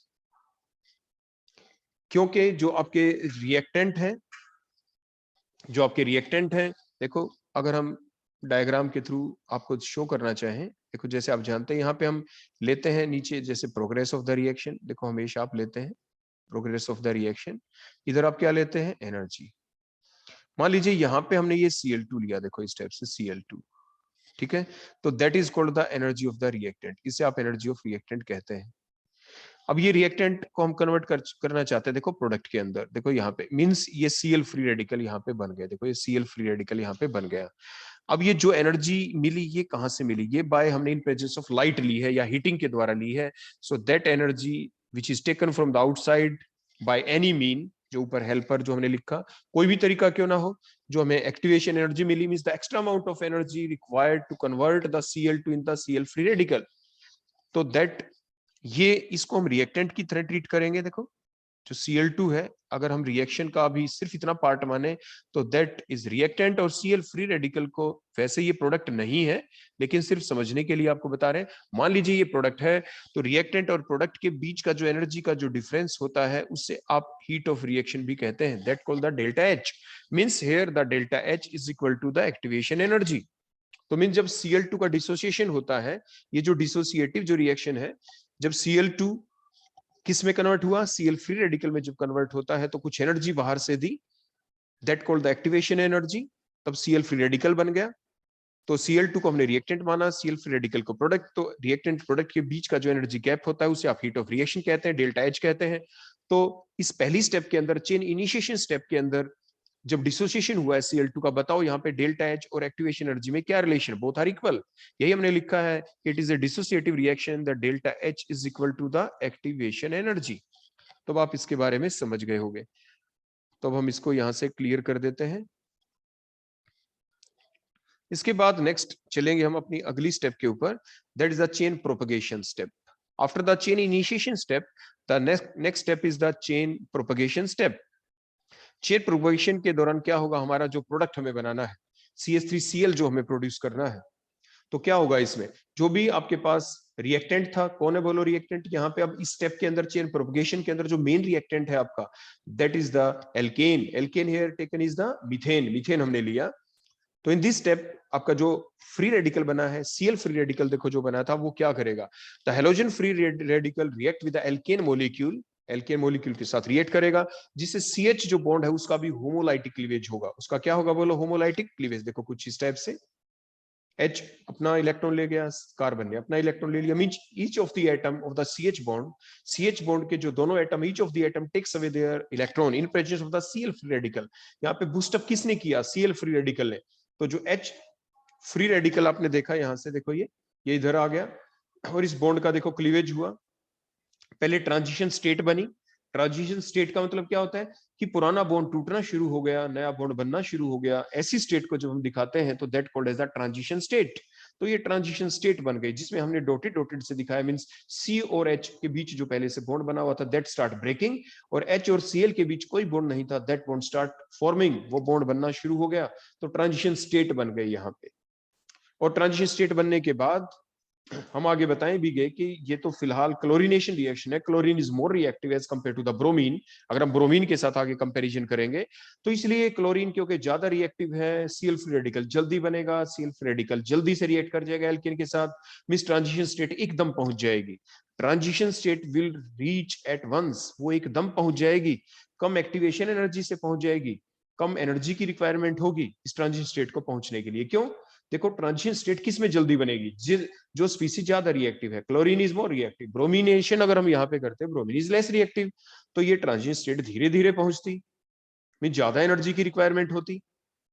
क्योंकि जो आपके रिएक्टेंट है, जो आपके रिएक्टेंट है, देखो अगर हम डायग्राम के थ्रू आपको शो करना चाहें, देखो जैसे आप जानते हैं यहाँ पे हम लेते हैं नीचे जैसे प्रोग्रेस ऑफ द रिएक्शन, देखो हमेशा आप लेते हैं प्रोग्रेस ऑफ द रिएक्शन, इधर आप क्या लेते हैं, एनर्जी। मान लीजिए यहाँ पे हमने ये Cl2 लिया, देखो इस टाइप से Cl2, ठीक है, तो that is called the energy of the reactant, इसे आप एनर्जी ऑफ रिएक्टेंट कहते हैं। अब ये रिएक्टेंट को हम कन्वर्ट करना चाहते हैं, देखो प्रोडक्ट के अंदर, देखो यहाँ पे मींस ये Cl फ्री रेडिकल यहाँ पे बन गया, देखो ये Cl फ्री रेडिकल यहाँ पे बन गया। अब ये जो एनर्जी मिली ये कहां से मिली, ये बाय हमने इन प्रेजेंस ऑफ लाइट ली है या हीटिंग के द्वारा ली है। So that energy which is taken from the outside by any mean, जो ऊपर हेल्पर जो हमने लिखा, कोई भी तरीका क्यों ना हो, जो हमें एक्टिवेशन एनर्जी मिली means the extra amount of energy required to convert the Cl2 in the Cl free radical. तो दैट ये इसको हम रिएक्टेंट की तरह ट्रीट करेंगे। देखो जो Cl2 है, अगर हम रिएक्शन का अभी सिर्फ इतना पार्ट माने तो दैट इज रिएक्टेंट, और Cl फ्री रेडिकल को वैसे ये प्रोडक्ट नहीं है, लेकिन सिर्फ समझने के लिए आपको बता रहे हैं। मान लीजिए ये प्रोडक्ट है, तो रिएक्टेंट और प्रोडक्ट के बीच का जो एनर्जी का जो डिफरेंस होता है उससे आप हीट ऑफ रिएक्शन भी कहते हैं, that called the delta H. Means here the delta H is equal to the activation energy. तो मीन जब Cl2 का डिसोसिएशन होता है, ये जो डिसोसिएटिव जो रिएक्शन है, जब Cl2 किस में कन्वर्ट हुआ, Cl फ्री रेडिकल में जब कन्वर्ट होता है तो कुछ एनर्जी बाहर से दी, that called the activation energy, तब Cl फ्री रेडिकल बन गया। तो Cl2 को हमने रिएक्टेंट माना, Cl फ्री रेडिकल को प्रोडक्ट, तो रिएक्टेंट प्रोडक्ट के बीच का जो एनर्जी गैप होता है उसे आप हीट ऑफ रिएक्शन कहते हैं, डेल्टा एच कहते हैं। तो इस पहली स्टेप के अंदर, चेन इनिशिएशन स्टेप के अंदर जब डिसोसिएशन हुआ है Cl2 का, बताओ यहाँ पे डेल्टा एच और एक्टिवेशन एनर्जी में क्या रिलेशन, बोथ आर इक्वल। यही हमने लिखा है, it is a dissociative reaction, the delta H is equal to the activation energy. तो आप इसके बारे में समझ गए होंगे। तो अब हम इसको यहां से क्लियर कर देते हैं। इसके बाद नेक्स्ट चलेंगे हम अपनी अगली स्टेप के ऊपर, that is the chain propagation step. After the chain initiation step, the next step is the chain propagation step. Chain propagation के दौरान क्या होगा, हमारा जो प्रोडक्ट हमें बनाना है CH3Cl जो हमें प्रोड्यूस करना है, तो क्या होगा इसमें, जो भी आपके पास रिएक्टेंट था, कौन है बोलो रिएक्टेंट, यहाँ पे अब इस स्टेप के अंदर चेन प्रोपगेशन के अंदर जो मेन रिएक्टेंट है आपका, that is the alkane. Alkane here taken is the methane, methane हमने लिया। तो इन दिस स्टेप आपका जो फ्री रेडिकल बना है, Cl फ्री रेडिकल देखो जो बना था, वो क्या करेगा, the halogen free radical react with the alkane molecule, alkane molecule के साथ रिएक्ट करेगा, जिससे CH जो बॉन्ड है उसका भी होमोलाइटिक क्लीवेज होगा। उसका क्या होगा बोलो, होमोलाइटिक क्लीवेज। देखो कुछ इस टाइप से, H अपना इलेक्ट्रॉन ले गया, कार्बन ने अपना इलेक्ट्रॉन ले लिया, means each of the atom of the CH bond के जो दोनों एटम, each of the atom takes away their electron in presence of the Cl free radical. यहाँ पे बूस्टअप किसने किया, Cl फ्री रेडिकल ने। तो जो H फ्री रेडिकल आपने देखा यहाँ से, देखो ये इधर आ गया, और इस बॉन्ड का देखो क्लीवेज हुआ। पहले ट्रांजिशन स्टेट बनी। ट्रांजिशन स्टेट का मतलब क्या होता है कि पुराना बॉन्ड टूटना शुरू हो गया, नया बॉन्ड बनना शुरू हो गया। ऐसी स्टेट को जब हम दिखाते हैं तो that called as the transition state. तो ये ट्रांजिशन स्टेट बन गई, जिसमें हमने डॉटेड डॉटेड से दिखाया, मींस C और H के बीच जो पहले से बॉन्ड बना हुआ था दैट स्टार्ट ब्रेकिंग, और H और Cl के बीच कोई बॉन्ड नहीं था, दैट बॉन्ड स्टार्ट फॉर्मिंग, वो बॉन्ड बनना शुरू हो गया। तो ट्रांजिशन स्टेट बन गई यहाँ पे। और ट्रांजिशन स्टेट बनने के बाद हम आगे बताएं भी गए कि ये तो फिलहाल क्लोरीनेशन रिएक्शन है, chlorine is more reactive as compare to the bromine. अगर हम ब्रोमीन के साथ आगे कंपैरिजन करेंगे तो इसलिए क्लोरीन क्योंकि ज्यादा रिएक्टिव है, Cl फ्री रेडिकल जल्दी बनेगा, Cl फ्री रेडिकल जल्दी से रिएक्ट कर जाएगा एल्केन के साथ, मिस ट्रांजिशन स्टेट एकदम पहुंच जाएगी। Transition state will reach at once, वो एकदम पहुंच जाएगी, कम एक्टिवेशन एनर्जी से पहुंच जाएगी, कम एनर्जी की रिक्वायरमेंट होगी इस ट्रांजिशन स्टेट को पहुंचने के लिए। क्यों, देखो ट्रांजिशन स्टेट किस में जल्दी बनेगी, जो स्पीसीज ज्यादा रिएक्टिव है, chlorine is more reactive, bromination अगर हम यहाँ पे करते हैं ब्रोमीन इज लेस रिएक्टिव, तो ये ट्रांजिशन स्टेट धीरे धीरे पहुंचती, में ज्यादा एनर्जी की रिक्वायरमेंट होती,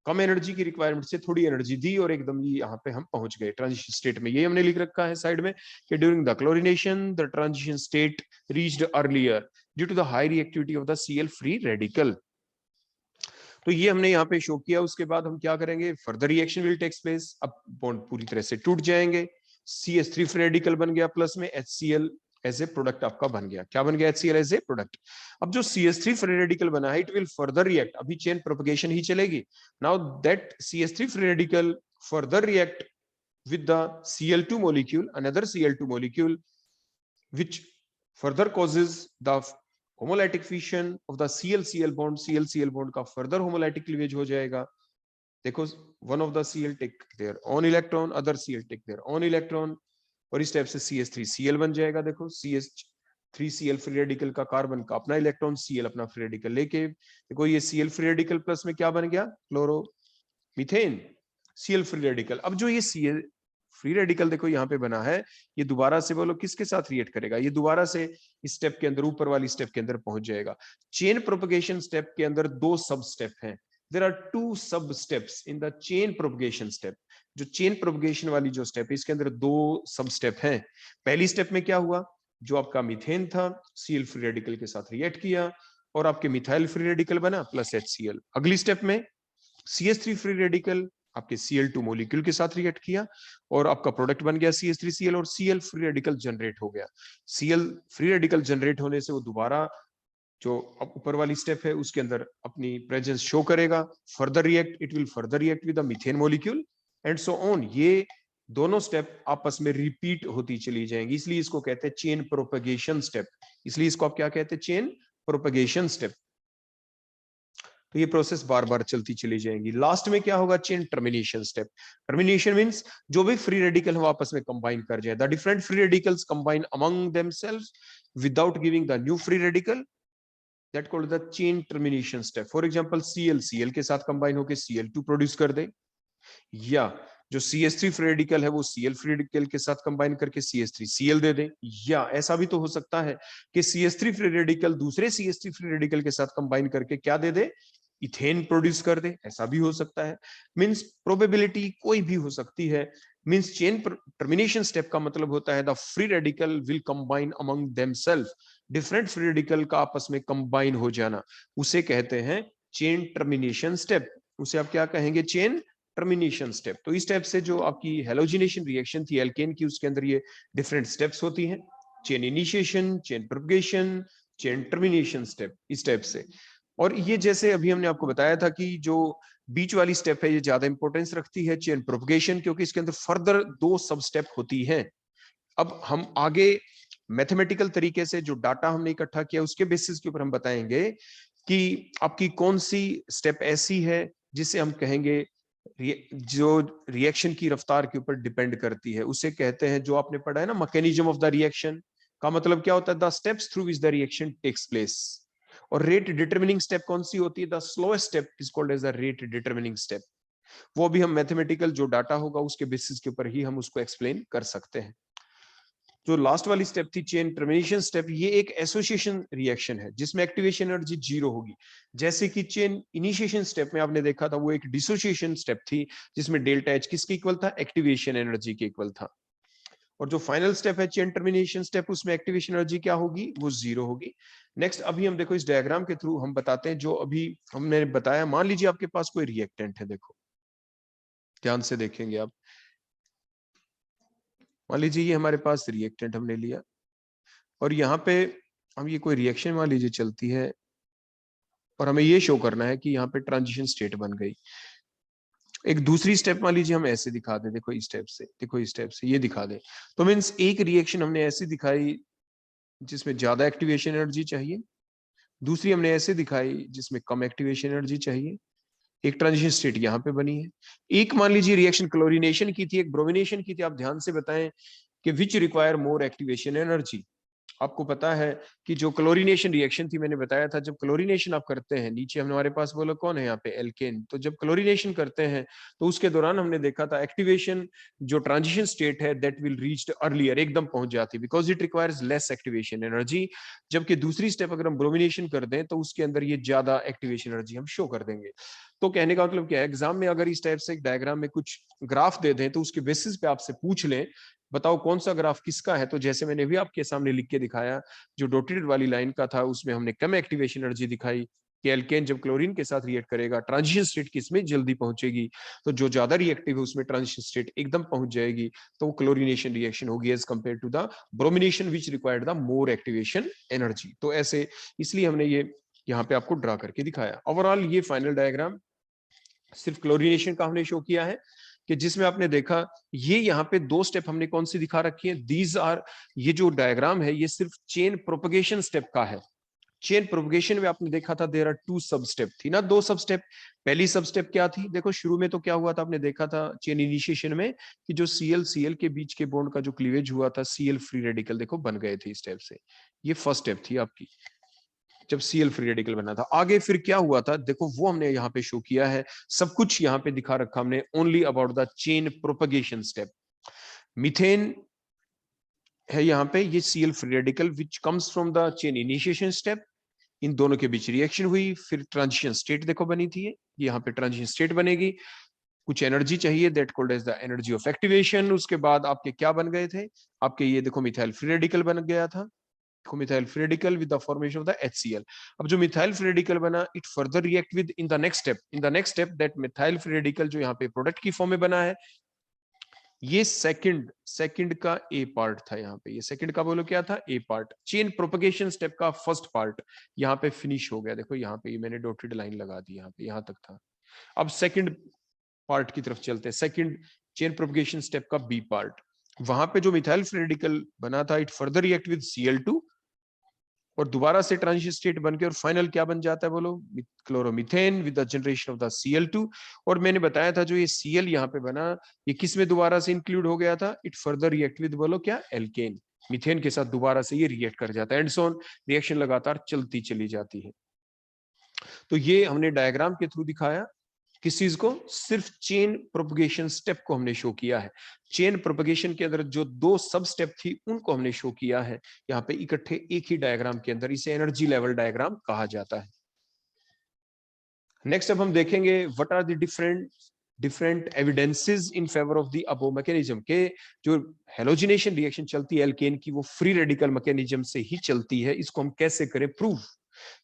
कम एनर्जी की रिक्वायरमेंट से थोड़ी एनर्जी दी और एकदम ये यहाँ पे हम पहुंच गए ट्रांजिशन स्टेट में। ये हमने लिख रखा है साइड में कि during the chlorination the transition state reached earlier due to the high reactivity of the Cl free radical. तो ये हमने यहाँ पे शो किया। उसके बाद हम क्या करेंगे, further reaction will takes place. अब बॉन्ड पूरी तरह से टूट जाएंगे, CH3 फ्री रेडिकल बन गया, प्लस में HCl एज ए प्रोडक्ट आपका बन गया। क्या बन गया, HCl एज ए प्रोडक्ट। अब जो CH3 फ्री रेडिकल बना है इट विल फर्दर रिएक्ट, अभी चेन प्रोपगेशन ही चलेगी। Now that CH3 free radical further react with the Cl2 molecule, another Cl2 molecule, which further causes the homolytic fission of the Cl-Cl bond, Cl-Cl bond का further homolytic cleavage हो जाएगा। देखो one of the Cl take their own electron, other Cl take their own electron, और इस type से CH3Cl बन जाएगा। देखो CH 3Cl फ्री रेडिकल का, कार्बन का अपना इलेक्ट्रॉन, Cl अपना फ्री रेडिकल लेके, देखो ये Cl फ्री रेडिकल प्लस में क्या बन गया, chloro methane, Cl free radical. अब जो ये Cl फ्री रेडिकल देखो यहाँ पे बना है, ये दोबारा से बोलो किसके साथ रिएक्ट करेगा, ये दोबारा से इस स्टेप के अंदर, ऊपर वाली स्टेप के अंदर पहुंच जाएगा। चेन प्रोपगेशन स्टेप के अंदर 2 सब स्टेप हैं, देयर आर 2 सब steps in the chain propagation step. जो चेन प्रोपगेशन वाली जो स्टेप है, इसके अंदर 2 सब स्टेप हैं। पहली स्टेप में क्या हुआ, जो आपका मीथेन था Cl फ्री रेडिकल के साथ रिएक्ट किया और आपके मिथाइल फ्री रेडिकल बना प्लस HCl। अगली स्टेप में CH3 फ्री रेडिकल आपके Cl2 मॉलिक्यूल के साथ रिएक्ट किया और आपका प्रोडक्ट बन गया CH3Cl और Cl फ्री रेडिकल जनरेट हो गया। Cl फ्री रेडिकल जनरेट होने से वो दोबारा जो ऊपर वाली स्टेप है उसके अंदर अपनी प्रेजेंस शो करेगा, further react, it will further react with the methane molecule and so on. ये दोनों स्टेप आपस में रिपीट होती चली जाएंगी, इसलिए इसको कहते हैं चेन प्रोपगेशन स्टेप। इसलिए इसको आप क्या कहते हैं, चेन प्रोपगेशन स्टेप। तो ये प्रोसेस बार बार चलती चली जाएंगी। लास्ट में क्या होगा, chain termination step. Termination means जो भी फ्री रेडिकल है वो आपस में कंबाइन कर जाए, the different free radicals combine among themselves without giving the new free radical, that called the chain termination step. For example Cl के साथ कंबाइन होकर Cl2 प्रोड्यूस कर दे, या जो CH3 फ्री रेडिकल है वो Cl फ्री रेडिकल के साथ कंबाइन करके CH3Cl दे दे, या ऐसा भी तो हो सकता है कि CH3 फ्री रेडिकल दूसरे CH3 फ्री रेडिकल के साथ कंबाइन करके क्या दे दे, इथेन प्रोड्यूस कर दे, ऐसा भी हो सकता है। मींस प्रोबेबिलिटी कोई भी हो सकती है। मींस चेन टर्मिनेशन स्टेप का मतलब होता है the free radical will combine among themself, different free radical का आपस में कंबाइन हो जाना, उसे कहते हैं चेन टर्मिनेशन स्टेप। उसे आप क्या कहेंगे, चेन टर्मिनेशन स्टेप। तो इस स्टेप से जो आपकी हेलोजिनेशन रिएक्शन थी एल्केन की, उसके अंदर ये डिफरेंट स्टेप्स होती हैं, chain initiation, chain propagation, chain termination step, इस स्टेप से। और ये जैसे अभी हमने आपको बताया था कि जो बीच वाली स्टेप है ये ज्यादा इंपॉर्टेंस रखती है, चेन प्रोपगेशन, क्योंकि इसके अंदर फर्दर 2 सब स्टेप होती है। अब हम आगे मैथमेटिकल तरीके से जो डाटा हमने इकट्ठा किया उसके बेसिस के ऊपर हम बताएंगे कि आपकी कौन सी स्टेप ऐसी है जिसे हम कहेंगे जो रिएक्शन की रफ्तार के ऊपर डिपेंड करती है। उसे कहते हैं, जो आपने पढ़ा है ना, मैकेनिज्म ऑफ द रिएक्शन का मतलब क्या होता है, the steps through which the reaction takes place. और रेट डिटरमिनिंग स्टेप कौन सी होती है, the slowest step is called as the rate determining step. वो भी हम मैथमेटिकल जो डाटा होगा उसके बेसिस के ऊपर ही हम उसको एक्सप्लेन कर सकते हैं। जो लास्ट वाली स्टेप थी चेन टर्मिनेशन स्टेप, ये एक एसोसिएशन रिएक्शन है जिसमें एक्टिवेशन एनर्जी 0 होगी। जैसे कि चेन इनिशिएशन स्टेप में आपने देखा था वो एक डिसोसिएशन स्टेप थी जिसमें डेल्टा एच किसके इक्वल था, एक्टिवेशन एनर्जी के इक्वल था। और जो फाइनल स्टेप है चेन टर्मिनेशन स्टेप, उसमें एक्टिवेशन एनर्जी क्या होगी, वो 0 होगी। नेक्स्ट अभी हम देखो इस डायग्राम के थ्रू हम बताते हैं जो अभी हमने बताया। मान लीजिए आपके पास कोई रिएक्टेंट है, देखो ध्यान से देखेंगे आप। मान लीजिए ये हमारे पास रिएक्टेंट हमने लिया और यहाँ पे हम ये कोई रिएक्शन मान लीजिए चलती है और हमें ये शो करना है कि यहाँ पे ट्रांजिशन स्टेट बन गई। एक दूसरी स्टेप मान लीजिए हम ऐसे दिखा दे, देखो इस स्टेप से, देखो इस स्टेप से ये दिखा दे। तो मीन्स एक रिएक्शन हमने ऐसी दिखाई जिसमें ज्यादा एक्टिवेशन एनर्जी चाहिए, दूसरी हमने ऐसे दिखाई जिसमें कम एक्टिवेशन एनर्जी चाहिए। एक ट्रांजिशन स्टेट यहाँ पे बनी है। एक मान लीजिए रिएक्शन क्लोरीनेशन की थी, एक ब्रोमिनेशन की थी। आप ध्यान से बताएं कि which require more activation energy. आपको पता है कि जो क्लोरीनेशन रिएक्शन थी, मैंने बताया था जब क्लोरीनेशन आप करते हैं, नीचे हमारे पास बोलो कौन है यहाँ पे, एल्केन। तो जब क्लोरीनेशन करते हैं तो उसके दौरान हमने देखा था एक्टिवेशन जो ट्रांजिशन स्टेट है दैट विल रीच्ड अर्लियर, एकदम पहुंच जाती, because it requires less activation energy. जबकि दूसरी स्टेप अगर हम ब्रोमिनेशन कर दें तो उसके अंदर ये ज्यादा एक्टिवेशन एनर्जी हम शो कर देंगे। तो कहने का मतलब क्या है, एग्जाम में अगर इस टाइप से एक डायग्राम में कुछ ग्राफ दे दें तो उसके बेसिस पे आपसे पूछ लें बताओ कौन सा ग्राफ किसका है, तो जैसे मैंने भी आपके सामने लिख के दिखाया, जो डॉटेड वाली लाइन का था उसमें हमने कम एक्टिवेशन एनर्जी दिखाई कि एल्केन जब क्लोरीन के साथ रिएक्ट करेगा ट्रांजिशन स्टेट किसमें जल्दी पहुंचेगी, तो जो ज्यादा रिएक्टिव है उसमें ट्रांजिशन स्टेट एकदम पहुंच जाएगी, तो वो क्लोरीनेशन रिएक्शन होगी as compare to the bromination which required the more activation energy. तो ऐसे इसलिए हमने ये यहाँ पे आपको ड्रा करके दिखाया। ओवरऑल ये फाइनल डायग्राम सिर्फ क्लोरीनेशन का हमने शो किया है कि जिसमें आपने देखा ये यहाँ पे 2 स्टेप हमने कौन सी दिखा रखी है, दीज आर, ये जो डायग्राम है ये सिर्फ चेन प्रोपगेशन स्टेप का है। चेन प्रोपगेशन में आपने देखा था देयर आर 2 सब स्टेप थी ना, 2 सब स्टेप। पहली सब स्टेप क्या थी? देखो शुरू में तो क्या हुआ था, आपने देखा था चेन इनिशिएशन में कि जो Cl के बीच के बॉन्ड का जो क्लीवेज हुआ था, Cl फ्री रेडिकल देखो बन गए थे स्टेप से। ये फर्स्ट स्टेप थी आपकी, जब Cl फ्री रेडिकल बना था। आगे फिर क्या हुआ था देखो, वो हमने यहाँ पे शो किया है, सब कुछ यहाँ पे दिखा रखा हमने, only about the chain propagation step. Methane है यहाँ पे, ये Cl free radical which comes from the chain initiation step, इन दोनों के बीच रिएक्शन हुई, फिर ट्रांजिशन स्टेट देखो बनी थी, यहाँ पे ट्रांजिशन स्टेट बनेगी, कुछ एनर्जी चाहिए, that called as the energy of activation. उसके बाद आपके क्या बन गए थे, आपके ये देखो मिथाइल फ्री रेडिकल बन गया था, methyl free radical with the formation of the HCl। अब जो मिथाइल फ्री रेडिकल बना, it further react with in the next step, that methyl free radical जो यहाँ पे प्रोडक्ट की फॉर्म में बना है, ये सेकंड का ए पार्ट था यहाँ पे, ये सेकंड का बोलो क्या था, ए पार्ट। चेन प्रोपगेशन स्टेप का फर्स्ट पार्ट यहाँ पे फिनिश हो गया, देखो यहाँ पे मैंने डॉटेड लाइन लगा दी, यहाँ पे यहाँ तक था। अब सेकंड पार्ट की तरफ चलते हैं, सेकंड चेन प्रोपगेशन स्टेप का बी पार्ट। वहां पे जो मिथाइल फ्री रेडिकल बना था, it further react with Cl2 और दोबारा से ट्रांजिशन स्टेट बन के, और फाइनल क्या बन जाता है बोलो, chloromethane with the generation of the Cl2। और मैंने बताया था जो ये Cl यहाँ पे बना, ये किस में दोबारा से इंक्लूड हो गया था, इट फर्दर रिएक्ट विद बोलो क्या, एल्केन, मीथेन के साथ दोबारा से ये रिएक्ट कर जाता है, एंड सो ऑन, रिएक्शन लगातार चलती चली जाती है। तो ये हमने डायग्राम के थ्रू दिखाया, किस चीज को, सिर्फ चेन प्रोपगेशन स्टेप को हमने शो किया है। चेन प्रोपगेशन के अंदर जो 2 सब स्टेप थी उनको हमने शो किया है यहाँ पे इकट्ठे एक ही डायग्राम के अंदर, इसे एनर्जी लेवल डायग्राम कहा जाता है। नेक्स्ट अब हम देखेंगे what are the different evidences in favour of the above mechanism, के जो हेलोजिनेशन रिएक्शन चलती है एल्केन की, वो फ्री रेडिकल मैकेनिज्म से ही चलती है, इसको हम कैसे करें प्रूव।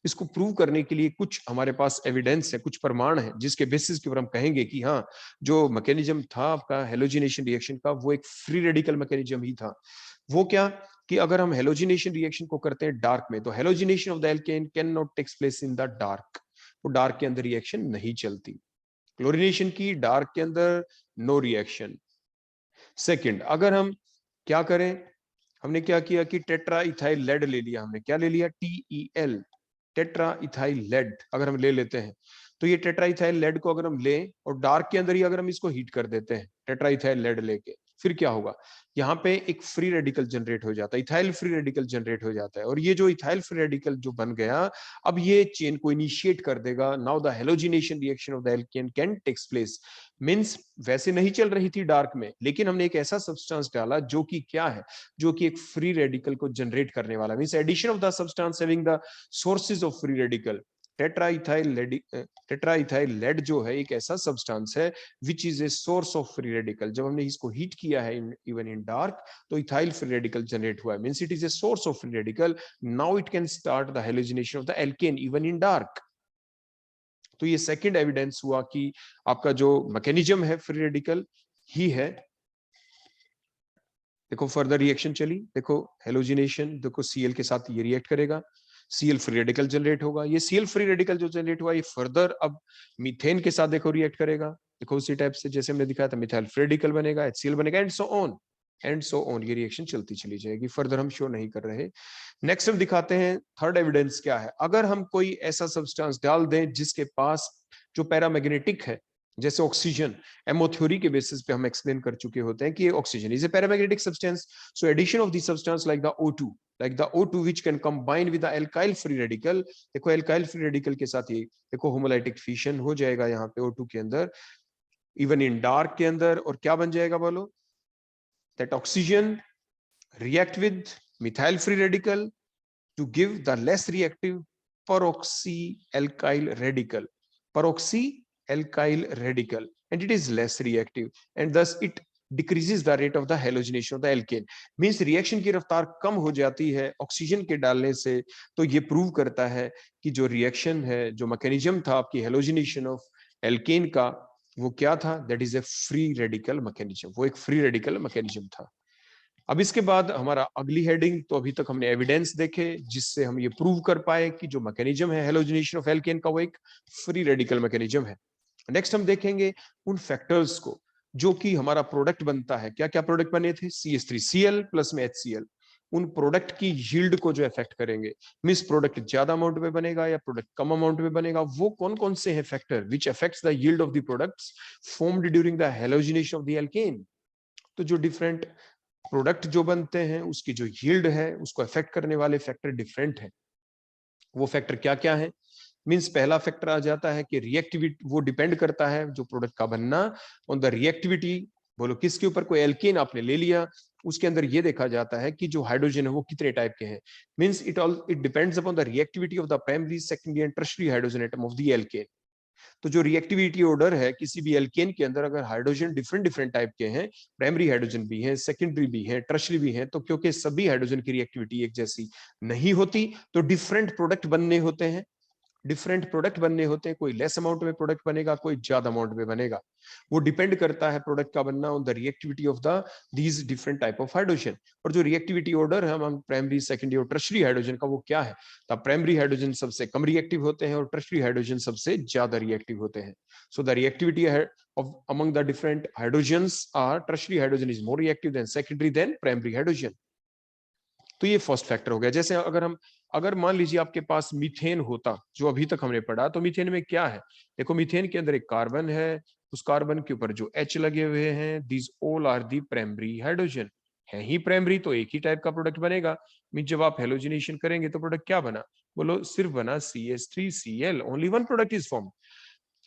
इसको प्रूव करने के लिए कुछ हमारे पास एविडेंस है, कुछ प्रमाण है, जिसके बेसिस के ऊपर हम कहेंगे कि हाँ, जो मैकेनिज्म था आपका हेलोजिनेशन रिएक्शन का, वो एक फ्री रेडिकल मैकेनिज्म ही था। वो क्या, कि अगर हम हेलोजिनेशन रिएक्शन को करते हैं डार्क में, तो halogenation of the alkane can not takes place in the dark, वो डार्क के अंदर रिएक्शन नहीं चलती। क्लोरीनेशन की डार्क के अंदर नो रिएक्शन। सेकंड, अगर हम क्या करें, हमने क्या किया कि टेट्रा इथाइल लेड ले लिया, हमने क्या ले लिया, TEL, टेट्रा इथाइल लेड अगर हम ले लेते हैं, तो ये टेट्रा इथाइल लेड को अगर हम लें और डार्क के अंदर ही अगर हम इसको हीट कर देते हैं टेट्रा इथाइल लेड लेके, फिर क्या होगा, यहाँ पे एक फ्री रेडिकल जनरेट हो जाता है, इथाइल फ्री रेडिकल जनरेट हो जाता है, और ये जो इथाइल फ्री रेडिकल जो बन गया, अब ये चेन को इनिशिएट कर देगा। Now the halogenation reaction of the alkane can takes place, means वैसे नहीं चल रही थी डार्क में, लेकिन हमने एक ऐसा सब्सटेंस डाला जो कि क्या है, जो कि एक फ्री रेडिकल को जनरेट करने वाला, means addition of the substance having the sources of free radical. Tetraethyl lead जो है एक ऐसा सब्सटेंस है which is a source of free radical. जब हमने इसको हीट किया है इवन इन डार्क, तो इथाइल फ्री रेडिकल जनरेट हुआ है, means it is a source of free radical. Now it can start the halogenation of the alkane even in dark. तो ये सेकंड एविडेंस हुआ कि आपका जो मैकेनिज्म है फ्री रेडिकल ही है। देखो फर्दर रिएक्शन चली, देखो हेलोजिनेशन, देखो Cl के साथ ये रिएक्ट करेगा, Cl फ्री रेडिकल जनरेट होगा, ये Cl फ्री रेडिकल जो जनरेट हुआ, ये फर्दर अब मीथेन के साथ देखो रिएक्ट करेगा, देखो उसी टाइप से जैसे हमने दिखाया था, मिथाइल फ्री रेडिकल बनेगा, HCl बनेगा, एंड सो ऑन, ये रिएक्शन चलती चली जाएगी। फर्दर हम शो नहीं कर रहे। नेक्स्ट हम दिखाते हैं थर्ड एविडेंस क्या है। अगर हम कोई ऐसा सब्सटेंस डाल दें जिसके पास जो पैरामैग्नेटिक है, जैसे ऑक्सीजन, एमओ थ्योरी के बेसिस पे हम एक्सप्लेन कर चुके होते हैं कि oxygen is a paramagnetic substance, so addition of this substance like the O2 which can combine with the alkyl free radical, देखो alkyl free radical के साथ ये देखो होमोलाइटिक फिशन हो जाएगा यहाँ पे O2 के अंदर, इवन इन डार्क के अंदर, और क्या बन जाएगा बोलो, that oxygen react with methyl free radical to give the less reactive peroxyalkyl radical, and it is less reactive, and thus it decreases the rate of the halogenation of the alkane, means reaction की रफ्तार कम हो जाती है oxygen के डालने से। तो ये प्रूव करता है कि जो रिएक्शन है, जो मैकेनिज्म था आपकी हेलोजिनेशन ऑफ एल्केन का, वो क्या था, that is a free radical mechanism, वो एक फ्री रेडिकल मैकेनिज्म था। अब इसके बाद हमारा अगली हेडिंग, तो अभी तक हमने एविडेंस देखे जिससे हम ये प्रूव कर पाए कि जो मैकेनिज्म है हेलोजिनेशन ऑफ एल्केन का, वो एक फ्री रेडिकल मैकेनिज्म है। नेक्स्ट हम देखेंगे उन फैक्टर्स को जो कि हमारा प्रोडक्ट बनता है, क्या क्या प्रोडक्ट बने थे, CH3Cl प्लस में HCl, उन प्रोडक्ट की यील्ड को जो इफेक्ट करेंगे, मींस प्रोडक्ट ज्यादा अमाउंट में बनेगा या प्रोडक्ट कम अमाउंट में बनेगा, वो कौन कौन से हैं factor which affects the yield of the products formed during the halogenation of the alkane. तो जो डिफरेंट प्रोडक्ट जो बनते हैं उसकी जो यील्ड है उसको अफेक्ट करने वाले फैक्टर डिफरेंट है। वो फैक्टर क्या क्या है? मींस पहला फैक्टर आ जाता है कि रिएक्टिविटी, वो डिपेंड करता है जो प्रोडक्ट का बनना ऑन द रिएक्टिविटी। बोलो किसके ऊपर? कोई एल्केन आपने ले लिया, उसके अंदर ये देखा जाता है कि जो हाइड्रोजन है वो कितने टाइप के हैं। Means it depends upon the reactivity of the primary, secondary and tertiary hydrogen atom of the alkane. तो जो रिएक्टिविटी ऑर्डर है किसी भी एल्केन के अंदर, अगर हाइड्रोजन डिफरेंट डिफरेंट टाइप के हैं, प्राइमरी हाइड्रोजन भी है, सेकेंडरी भी है, टर्शियरी भी है, तो क्योंकि सभी हाइड्रोजन की रिएक्टिविटी एक जैसी नहीं होती तो डिफरेंट प्रोडक्ट बनने होते हैं। डिफरेंट प्रोडक्ट बनने होते हैं, कोई लेस अमाउंट में प्रोडक्ट बनेगा, कोई ज्यादा अमाउंट में बनेगा। वो डिपेंड करता है प्रोडक्ट का बनना on the reactivity of the these different type of hydrogen. और जो रिएक्टिविटी ऑर्डर है हम प्राइमरी, सेकेंडरी और टर्शियरी हाइड्रोजन का, वो क्या है? तो प्राइमरी हाइड्रोजन सबसे कम रिएक्टिव होते हैं और टर्शियरी हाइड्रोजन सबसे ज्यादा रिएक्टिव होते हैं। So the reactivity of among the different hydrogens are tertiary hydrogen is more reactive than secondary than primary hydrogen। तो ये फर्स्ट फैक्टर हो गया। जैसे अगर मान लीजिए आपके पास मीथेन होता, जो अभी तक हमने पढ़ा, तो मीथेन में क्या है? देखो मीथेन के अंदर एक कार्बन है, उस कार्बन के ऊपर जो H लगे हुए हैं, these all are the primary hydrogen. है ही प्राइमरी तो एक ही टाइप का प्रोडक्ट बनेगा। मीन जब आप हेलोजिनेशन करेंगे तो प्रोडक्ट क्या बना? बोलो सिर्फ बना CH3Cl, only one product is form.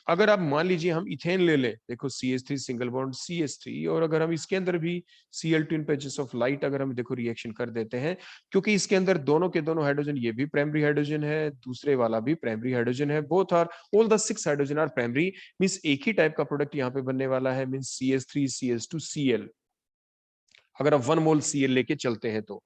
अगर आप मान लीजिए हम इथेन ले लें, देखो CH3 सिंगल बॉन्ड CH3, और अगर हम इसके अंदर भी Cl2 in patches of light अगर हम देखो रिएक्शन कर देते हैं, क्योंकि इसके अंदर दोनों के दोनों हाइड्रोजन, ये भी प्राइमरी हाइड्रोजन है, दूसरे वाला भी प्राइमरी हाइड्रोजन है, both are, all the 6 hydrogen are primary. Means एक ही टाइप का प्रोडक्ट यहाँ पे बनने वाला है, मींस CH3 CH2 Cl। अगर आप 1 मोल Cl लेके चलते हैं तो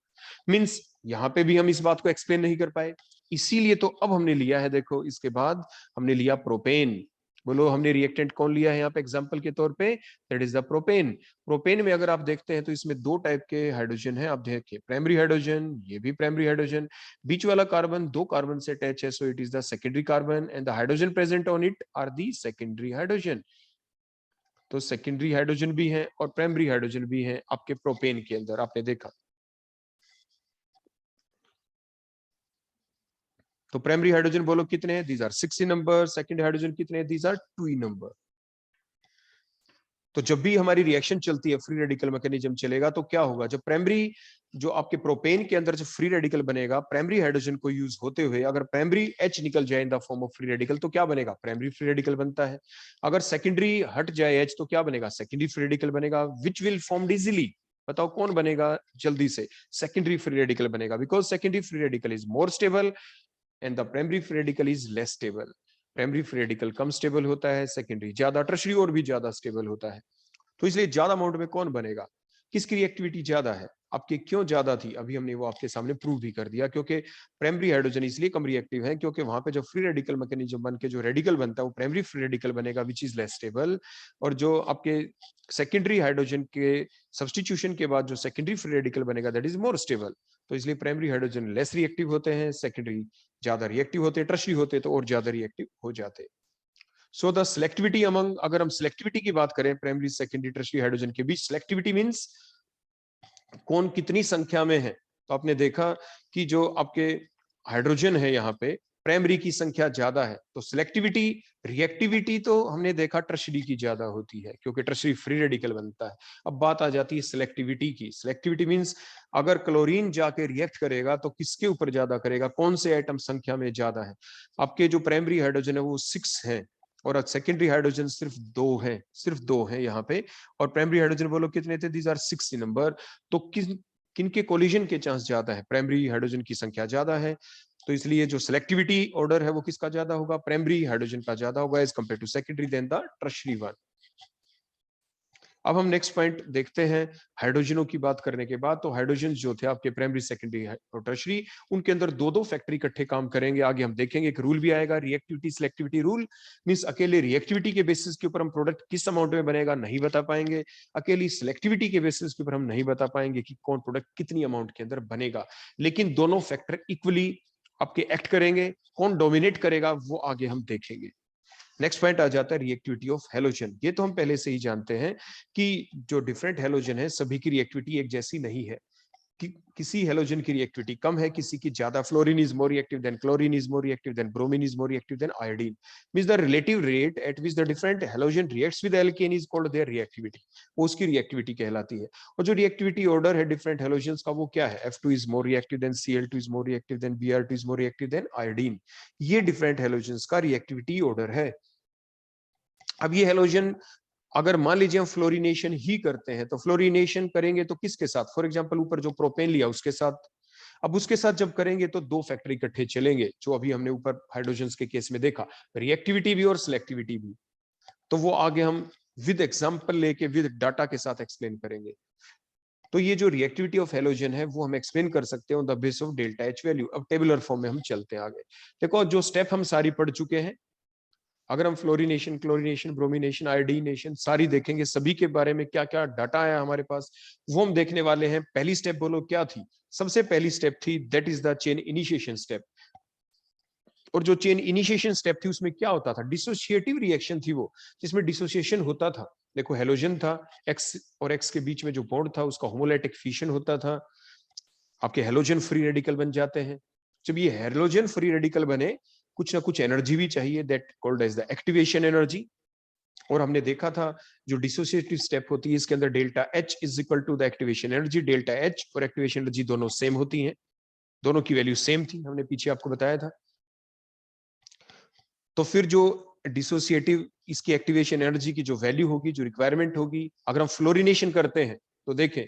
मींस यहाँ पे भी हम इस बात को एक्सप्लेन नहीं कर पाए, इसीलिए तो अब हमने लिया है, देखो इसके बाद हमने लिया प्रोपेन। बोलो हमने रिएक्टेंट कौन लिया है यहाँ पे एग्जांपल के तौर पे? That is the propane. Propane में अगर आप देखते हैं तो इसमें दो टाइप के हाइड्रोजन है। आप देखिए प्राइमरी हाइड्रोजन, ये भी प्राइमरी हाइड्रोजन, बीच वाला कार्बन दो कार्बन से अटैच है, so it is the secondary carbon, and the hydrogen present on it are the secondary hydrogen. तो सेकेंडरी हाइड्रोजन भी है और प्राइमरी हाइड्रोजन भी है आपके प्रोपेन के अंदर, आपने देखा। तो प्राइमरी हाइड्रोजन बोलो कितने हैं? These are 6 in number. Secondary hydrogen कितने हैं? These are 2 in number. तो जब भी हमारी रिएक्शन चलती है, फ्री रेडिकल मैकेनिज्म चलेगा, तो क्या होगा? जब प्राइमरी, जो आपके प्रोपेन के अंदर जो फ्री रेडिकल बनेगा प्राइमरी हाइड्रोजन को यूज होते हुए, अगर प्राइमरी H निकल जाए in the form of free radical तो क्या बनेगा? प्राइमरी फ्री रेडिकल बनता है। अगर सेकेंडरी हट जाए H तो क्या बनेगा? सेकेंडरी फ्री रेडिकल बनेगा, विच विल फॉर्म इजीली। बताओ कौन बनेगा जल्दी से? सेकेंडरी फ्री रेडिकल बनेगा, because secondary free radical is more stable and the primary free radical is less stable. Primary free radical come stable होता है, सेकेंडरी ज्यादा, टर्शियरी और भी ज्यादा स्टेबल होता है। तो इसलिए ज्यादा अमाउंट में कौन बनेगा? किसकी रिएक्टिविटी ज्यादा है? आपके क्यों ज्यादा थी? अभी हमने वो आपके सामने प्रूव भी कर दिया, क्योंकि प्राइमरी हाइड्रोजन इसलिए कम रिएक्टिव है क्योंकि वहां पे जो फ्री रेडिकल मैकेनिज्म बन के जो रेडिकल बनता है वो प्राइमरी फ्री रेडिकल बनेगा विच इज लेस स्टेबल, और जो आपके सेकेंडरी हाइड्रोजन के सब्सटीट्यूशन के बाद जो सेकेंडरी फ्री रेडिकल बनेगा दैट इज मोर स्टेबल। तो इसलिए प्राइमरी हाइड्रोजन लेस रिएक्टिव होते हैं, सेकेंडरी ज्यादा रिएक्टिव होते हैं, टर्शियरी होते तो और ज्यादा रिएक्टिव हो जाते। सो द सिलेक्टिविटी अमंग, अगर हम सिलेक्टिविटी की बात करें प्राइमरी, सेकेंडरी, टर्शियरी हाइड्रोजन के बीच, सिलेक्टिविटी मींस कौन कितनी संख्या में है। तो आपने देखा कि जो आपके हाइड्रोजन है यहाँ पे प्राइमरी की संख्या ज्यादा है, तो सिलेक्टिविटी, रिएक्टिविटी तो हमने देखा टर्शियरी की ज्यादा होती है क्योंकि टर्शियरी फ्री रेडिकल बनता है। अब बात आ जाती है सिलेक्टिविटी की। सिलेक्टिविटी मींस अगर क्लोरीन जाके रिएक्ट करेगा तो किसके ऊपर ज्यादा करेगा, कौन से आइटम संख्या में ज्यादा है। आपके जो प्राइमरी हाइड्रोजन है वो 6 है और सेकेंडरी हाइड्रोजन सिर्फ 2 है, सिर्फ 2 है यहाँ पे। और प्राइमरी हाइड्रोजन बोलो कितने थे? These are 6 number. तो किनके कोलिजन के चांस ज्यादा है? प्राइमरी हाइड्रोजन की संख्या ज्यादा है, तो इसलिए जो सिलेक्टिविटी ऑर्डर है वो किसका ज्यादा होगा? प्राइमरी हाइड्रोजन का ज्यादा होगा as compare to secondary than the tertiary one. अब हम नेक्स्ट पॉइंट देखते हैं। हाइड्रोजनों की बात करने के बाद, तो हाइड्रोजन जो थे आपके प्राइमरी, सेकेंडरी और टर्शियरी, उनके अंदर दो दो फैक्टर इकट्ठे काम करेंगे। आगे हम देखेंगे एक रूल भी आएगा, रिएक्टिविटी सिलेक्टिविटी रूल। मींस अकेले रिएक्टिविटी के बेसिस के ऊपर हम प्रोडक्ट किस अमाउंट में बनेगा नहीं बता पाएंगे, अकेली सिलेक्टिविटी के बेसिस के ऊपर हम नहीं बता पाएंगे कि कौन प्रोडक्ट कितनी अमाउंट के अंदर बनेगा। लेकिन दोनों फैक्टर इक्वली आपके एक्ट करेंगे, कौन डोमिनेट करेगा वो आगे हम देखेंगे। नेक्स्ट पॉइंट आ जाता है रिएक्टिविटी ऑफ हेलोजन। ये तो हम पहले से ही जानते हैं कि जो डिफरेंट हेलोजन है सभी की रिएक्टिविटी एक जैसी नहीं है। किसी हेलोजन की रिएक्टिविटी कम है, किसी की ज्यादा, fluorine is more reactive than chlorine, is more reactive than bromine, is more reactive than iodine. Means the relative rate at which the different halogen reacts with alkane is called their reactivity, वो उसकी reactivity कहलाती है। और जो reactivity order है different halogens का वो क्या है, F2 is more reactive than Cl2 is more reactive than Br2 is more reactive than iodine. ये डिफरेंट हेलोजन्स का रिएक्टिविटी ऑर्डर है। अब ये हेलोजन अगर मान लीजिए हम फ्लोरिनेशन ही करते हैं, तो फ्लोरिनेशन करेंगे तो किसके साथ, फॉर एग्जांपल ऊपर जो प्रोपेन लिया उसके साथ। अब उसके साथ जब करेंगे तो दो फैक्टर इकट्ठे चलेंगे, जो अभी हमने ऊपर हाइड्रोजन्स के केस में देखा, रिएक्टिविटी भी और सिलेक्टिविटी भी। तो वो आगे हम विद एग्जांपल लेके विद डाटा के साथ एक्सप्लेन करेंगे। तो ये जो रिएक्टिविटी ऑफ हेलोजन है वो हम एक्सप्लेन कर सकते हैं on the base of delta H value. अब टेबुलर फॉर्म में हम चलते हैं आगे। देखो जो स्टेप हम सारी पढ़ चुके हैं, अगर हम फ्लोरिनेशन, क्लोरिनेशन, ब्रोमिनेशन, आयोडीनेशन सारी देखेंगे, सभी के बारे में क्या क्या डाटा आया हमारे पास वो हम देखने वाले हैं। पहली स्टेप बोलो क्या थी, सबसे पहली स्टेप थी that is the chain initiation step. और जो चेन इनिशिएशन स्टेप थी उसमें क्या होता था, डिसोसिएटिव रिएक्शन थी वो, जिसमें डिसोसिएशन होता था। देखो हेलोजन था, एक्स और एक्स के बीच में जो बॉन्ड था उसका होमोलैटिक फिशन होता था, आपके हेलोजन फ्री रेडिकल बन जाते हैं। जब ये हेलोजन फ्री रेडिकल बने, कुछ ना कुछ एनर्जी भी चाहिए, that called as the activation energy. और हमने देखा था जो डिसोसिएटिव स्टेप होती है इसके अंदर delta H is equal to the activation energy. Delta H और एक्टिवेशन एनर्जी दोनों सेम होती हैं, दोनों की वैल्यू सेम थी, हमने पीछे आपको बताया था। तो फिर जो डिसोसिएटिव इसकी एक्टिवेशन एनर्जी की जो वैल्यू होगी, जो रिक्वायरमेंट होगी, अगर हम फ्लोरिनेशन करते हैं तो देखें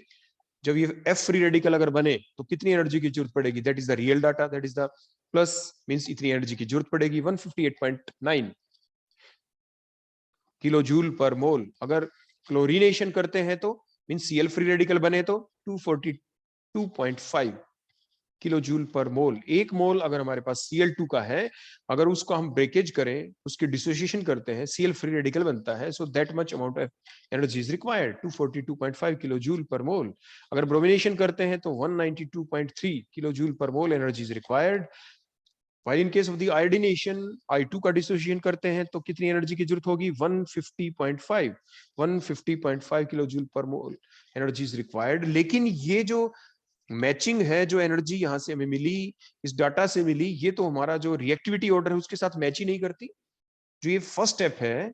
जब ये एफ फ्री रेडिकल अगर बने तो कितनी एनर्जी की जरूरत पड़ेगी, that is the real data, that is the plus means इतनी एनर्जी की जरूरत पड़ेगी 158.9 किलो जूल पर मोल। अगर क्लोरिनेशन करते हैं तो मींस सीएल फ्री रेडिकल बने तो 242.5 किलो जूल पर मोल। एक मोल अगर हमारे पास Cl2 का है, अगर उसको हम ब्रेकेज करें, उसकी डिसोसिएशन करते हैं, Cl फ्री रेडिकल बनता है, so that much amount of energy is required 242.5 kilo joule पर मोल। अगर ब्रोमिनेशन करते हैं तो 192.3 किलो जूल पर मोल energy is required. While in case of the iodination, I2 का डिसोसिएशन करते हैं तो कितनी एनर्जी की जरूरत होगी, 150.5 किलो जूल पर मोल एनर्जी इज रिक्वायर्ड। लेकिन ये जो मैचिंग है, जो एनर्जी यहां से हमें मिली, इस डाटा से मिली, ये तो हमारा जो रिएक्टिविटी ऑर्डर है उसके साथ मैच ही नहीं करती। जो ये फर्स्ट स्टेप है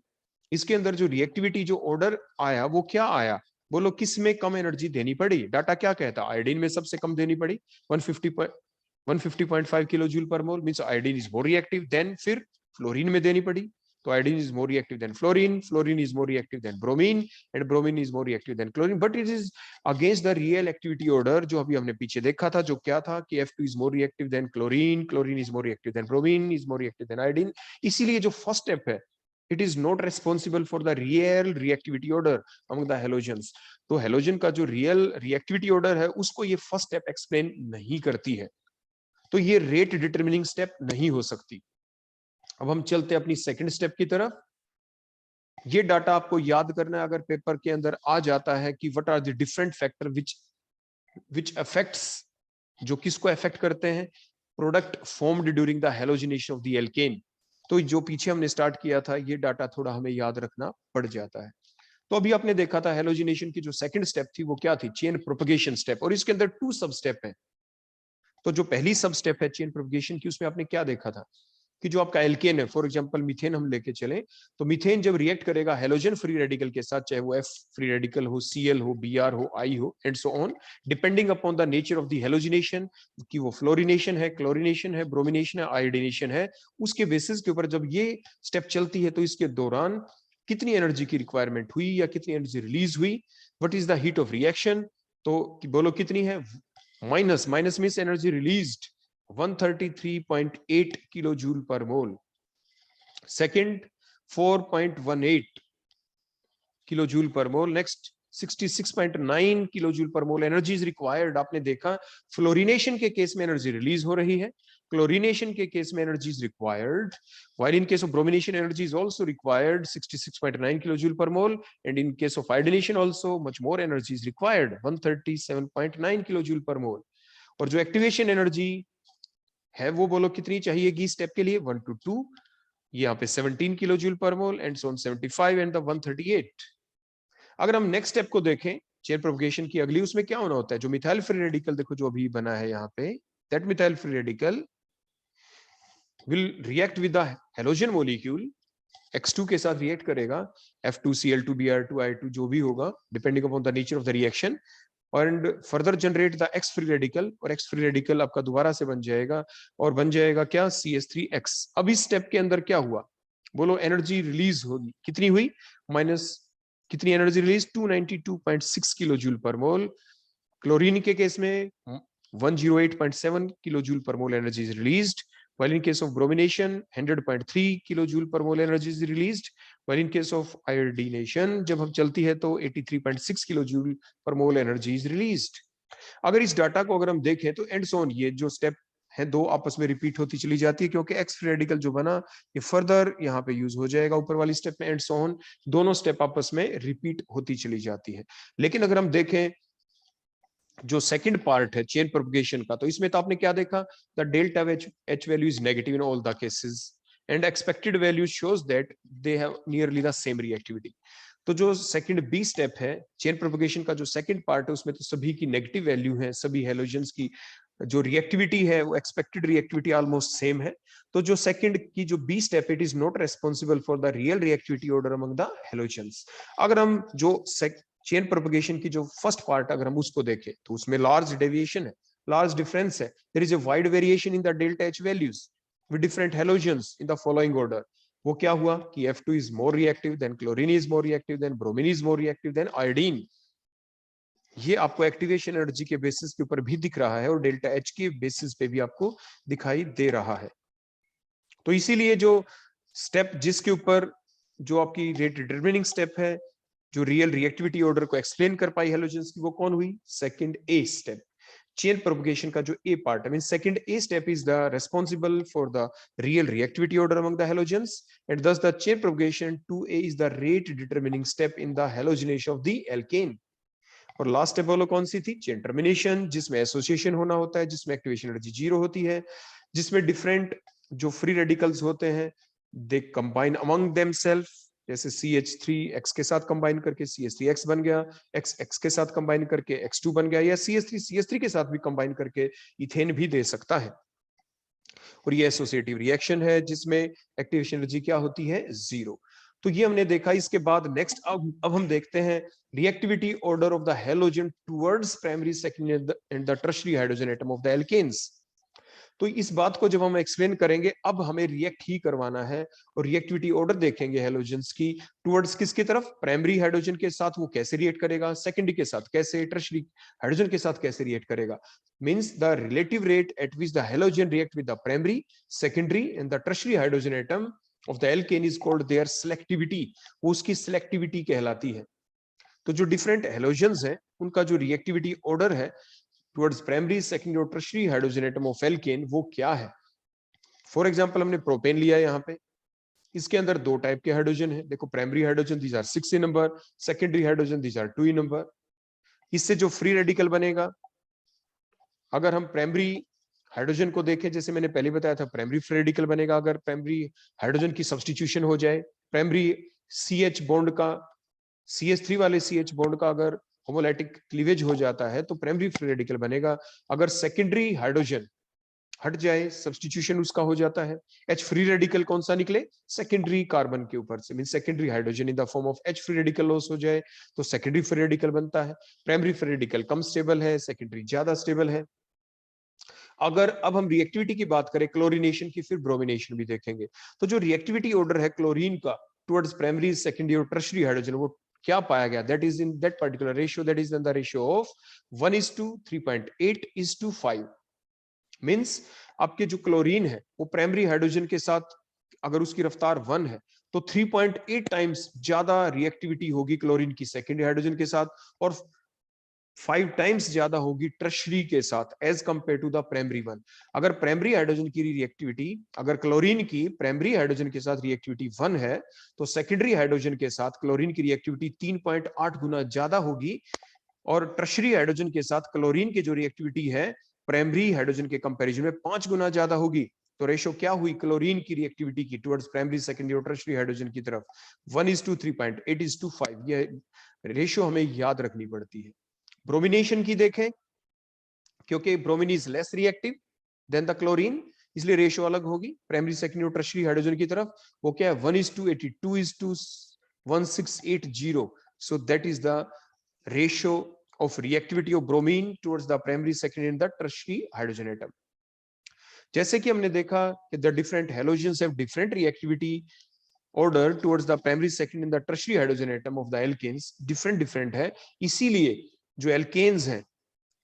इसके अंदर जो रिएक्टिविटी जो ऑर्डर आया वो क्या आया, बोलो किस में कम एनर्जी देनी पड़ी, डाटा क्या कहता, आयोडीन में सबसे कम देनी पड़ी 150.5 किलो जूल पर मोल, means iodine is more reactive then, फिर फ्लोरीन में देनी पड़ी तो iodine is more reactive then fluorine, fluorine is more reactive than bromine and bromine is more reactive than chlorine. But it is against the real activity order जो अभी हमने पीछे देखा था, जो क्या था कि F2 is more reactive than chlorine, chlorine is more reactive than bromine, is more reactive than iodine. इसीलिए जो फर्स्ट स्टेप है it is not responsible for the real reactivity order among the halogens. तो halogen का जो real reactivity order है उसको ये first step explain नहीं करती है, तो ये रेट डिटरमिनिंग स्टेप नहीं हो सकती। अब हम चलते हैं अपनी सेकंड स्टेप की तरफ। ये डाटा आपको याद करना है, अगर पेपर के अंदर आ जाता है कि what are the different factor which affects, जो किसको अफेक्ट करते हैं, product formed during the halogenation of the alkane. तो जो पीछे हमने स्टार्ट किया था ये डाटा थोड़ा हमें याद रखना पड़ जाता है। तो अभी आपने देखा था हेलोजिनेशन की जो सेकंड स्टेप थी वो क्या थी, चेन प्रोपगेशन स्टेप, और इसके अंदर 2 सब स्टेप है। तो जो पहली सब स्टेप है चेन प्रोपगेशन की, उसमें आपने क्या देखा था कि जो आपका एल्केन है, फॉर एग्जांपल मीथेन हम लेके चले, तो मीथेन जब रिएक्ट करेगा हेलोजन फ्री रेडिकल के साथ, चाहे वो F फ्री रेडिकल हो, Cl हो, Br हो, I हो and so on, depending upon the nature of the halogenation, कि वो फ्लोरिनेशन है, क्लोरिनेशन है, ब्रोमिनेशन है, आयोडीनेशन है, उसके बेसिस के ऊपर जब ये स्टेप चलती है तो इसके दौरान कितनी एनर्जी की रिक्वायरमेंट हुई या कितनी एनर्जी रिलीज हुई, what is the heat of reaction, तो बोलो कितनी है, minus means energy released 133.8 kilo joule पर मोल। सेकंड 4.18 किलो जूल पर मोल। नेक्स्ट 66.9 किलो जूल पर मोल एनर्जी इज रिक्वायर्ड। आपने देखा फ्लोरिनेशन के केस में एनर्जी रिलीज हो रही है, क्लोरिनेशन के केस में energy is required, while in case of bromination energy is also required 66.9 kilojoule per mole, and in case of iodination also much more energy is required 137.9 kilojoule per mole। और जो activation energy है वो बोलो कितनी चाहिएगी step के लिए, 1 to 2, यहाँ पे 17 किलो जूल पर mole and so on 75 and the 138। अगर हम नेक्स्ट स्टेप को देखें चेन प्रोपगेशन की अगली, उसमें क्या होना होता है, जो मिथाइल फ्री रेडिकल देखो जो अभी बना है यहाँ पे, that methyl free radical will react with the halogen molecule, X2 के साथ रिएक्ट करेगा, F2Cl2Br2I2 जो भी होगा depending upon the nature of the reaction, and further generate the x free radical, और एक्स फ्री रेडिकल आपका दोबारा से बन जाएगा, और बन जाएगा क्या, CH3X। अब इस स्टेप के अंदर क्या हुआ, बोलो एनर्जी रिलीज होगी, कितनी हुई, माइनस, कितनी एनर्जी रिलीज, 292.6 किलो जूल पर मोल। क्लोरीन के केस में 108.7 किलो जूल पर मोल energy is released, while in case of bromination 100.3 kilojoule per mole energy is released, while in case of iodination जब हम चलती है तो 83.6 kilojoule per mole energy is released। अगर इस डाटा को अगर हम देखें तो एंड सोन, ये जो स्टेप है दो आपस में रिपीट होती चली जाती है, क्योंकि एक्स फ्री रेडिकल जो बना ये फर्दर यहाँ पे यूज हो जाएगा ऊपर वाली स्टेप में, एंड सोन दोनों स्टेप आपस में रिपीट होती चली जाती है। लेकिन अगर हम देखें जो सेकंड पार्ट है चेन प्रोपगेशन का, तो इसमें तो आपने क्या देखा, the delta H value is negative in all the cases and expected value shows that they have nearly the same reactivity. तो जो सेकंड बी स्टेप है चेन प्रोपगेशन का, जो सेकंड पार्ट है उसमें तो सभी की नेगेटिव वैल्यू है, सभी हैलोजेंस की जो रिएक्टिविटी है वो एक्सपेक्टेड रिएक्टिविटी ऑलमोस्ट सेम है। तो जो सेकंड की जो B step, it is not responsible for the real reactivity order among the halogens. अगर हम जो चेन प्रोपगेशन की जो फर्स्ट पार्ट अगर हम उसको देखें तो उसमें लार्ज डेविएशन है, लार्ज डिफरेंस है, there is a wide variation in the delta H values with different halogens in the following order. वो क्या हुआ कि F2 is more reactive than chlorine, is more reactive than bromine, is more reactive than iodine. ये आपको activation energy के basis के ऊपर भी दिख रहा है और डेल्टा एच के बेसिस पे भी आपको दिखाई दे रहा है। तो इसीलिए जो स्टेप जिसके ऊपर जो आपकी रेट डिटरमिनिंग स्टेप है, जो रियल रिएक्टिविटी ऑर्डर को एक्सप्लेन कर पाई हैलोजेंस की, वो कौन हुई, second a step. Chain propagation का जो ए पार्ट है, mean second a step is the responsible for the real reactivity order among the halogens, and thus the chain propagation 2A is the rate determining step in the halogenation of the alkane। और last step बोलो कौन सी थी, chain termination, जिसमें association होना होता है, जिसमें activation energy 0 होती है, जिसमें डिफरेंट जो फ्री रेडिकल्स होते हैं दे कंबाइन अमंग देमसेल्फ, जैसे CH3X के साथ कंबाइन करके CH3X बन गया, XX के साथ कंबाइन करके X2 बन गया, या CH3 के साथ भी कंबाइन करके इथेन भी दे सकता है। और ये एसोसिएटिव रिएक्शन है जिसमें एक्टिवेशन एनर्जी क्या होती है, 0। तो ये हमने देखा। इसके बाद नेक्स्ट अब हम देखते हैं reactivity order of the halogen towards primary, secondary and the tertiary hydrogen atom of the alkanes. तो इस बात को जब हम एक्सप्लेन करेंगे, अब हमें रिएक्ट ही करवाना है और रिएक्टिविटी ऑर्डर देखेंगे हैलोजेंस की टुवर्ड्स किसकी तरफ, प्राइमरी हाइड्रोजन के साथ वो कैसे रिएक्ट करेगा, सेकेंडरी के साथ कैसे, टर्शियरी हाइड्रोजन के साथ कैसे रिएक्ट करेगा। Means the relative rate at which the halogen react with the primary, secondary and the tertiary hydrogen atom of the alkane is called their selectivity, वो उसकी सिलेक्टिविटी कहलाती है। तो जो डिफरेंट हैलोजेंस हैं उनका जो रिएक्टिविटी ऑर्डर है टुवर्ड्स प्राइमरी, सेकेंडरी और tertiary hydrogen atom of alkene, वो क्या है। फॉर एग्जांपल हमने प्रोपेन लिया है यहाँ पे, इसके अंदर दो टाइप के हाइड्रोजन है, देखो primary hydrogen these are 6 in number, secondary hydrogen these are 2 in number. इससे जो फ्री रेडिकल बनेगा, अगर हम प्राइमरी हाइड्रोजन को देखें, जैसे मैंने पहले बताया था प्राइमरी फ्री रेडिकल बनेगा अगर प्राइमरी हाइड्रोजन की सब्स्टिट्यूशन हो जाए, प्राइमरी CH बॉन्ड का CH3 वाले CH बॉन्ड का अगर होमोलाइटिक क्लीवेज हो जाता है तो प्राइमरी फ्री रेडिकल बनेगा। अगर सेकेंडरी हाइड्रोजन हट जाए, सब्स्टिट्यूशन उसका हो जाता है, H फ्री रेडिकल कौन सा निकले, सेकेंडरी कार्बन के ऊपर से, mean secondary hydrogen in the form of H free radical loss हो जाए तो सेकेंडरी फ्री रेडिकल बनता है। प्राइमरी फ्री रेडिकल कम स्टेबल है, सेकेंडरी ज्यादा स्टेबल है। अगर अब हम रिएक्टिविटी की बात करें क्लोरीनेशन की, फिर ब्रोमिनेशन भी देखेंगे, तो जो रिएक्टिविटी ऑर्डर है क्लोरीन का टुवर्ड्स प्राइमरी, सेकेंडरी और टर्शियरी हाइड्रोजन, वो क्या पाया गया, that is in that particular ratio, that is in the ratio of 1:3.8:5। Means आपके जो क्लोरीन है वो प्राइमरी हाइड्रोजन के साथ अगर उसकी रफ्तार 1 है तो 3.8 टाइम्स ज्यादा रिएक्टिविटी होगी क्लोरीन की सेकेंडरी हाइड्रोजन के साथ, और 5 टाइम्स ज्यादा होगी टर्शियरी के साथ as compare to the primary one. अगर प्राइमरी हाइड्रोजन की रिएक्टिविटी, अगर क्लोरीन की प्राइमरी हाइड्रोजन के साथ रिएक्टिविटी 1 है तो सेकेंडरी हाइड्रोजन के साथ क्लोरीन की रिएक्टिविटी 3.8 गुना ज्यादा होगी, और टर्शियरी हाइड्रोजन के साथ क्लोरीन की जो रिएक्टिविटी है प्राइमरी हाइड्रोजन के कंपैरिजन में 5 गुना ज्यादा होगी। तो रेशो क्या हुई क्लोरीन की रिएक्टिविटी की टुवर्ड्स प्राइमरी, सेकेंडरी और टर्शियरी हाइड्रोजन की तरफ, 1:3.8:5। ये रेशियो हमें याद रखनी पड़ती है। ब्रोमिनेशन की देखें, क्योंकि bromine is less reactive than the chlorine, इसलिए रेशियो अलग होगी प्राइमरी सेकेंडरी और टर्शियरी हाइड्रोजन की तरफ। वो क्या है 1:80, 2:1680, so that is the ratio of reactivity of bromine towards the primary secondary and the tertiary hydrogen atom। जैसे कि हमने देखा कि the different halogens have different reactivity order towards the primary secondary and the tertiary hydrogen atom of the alkanes different है, इसीलिए जो alkanes हैं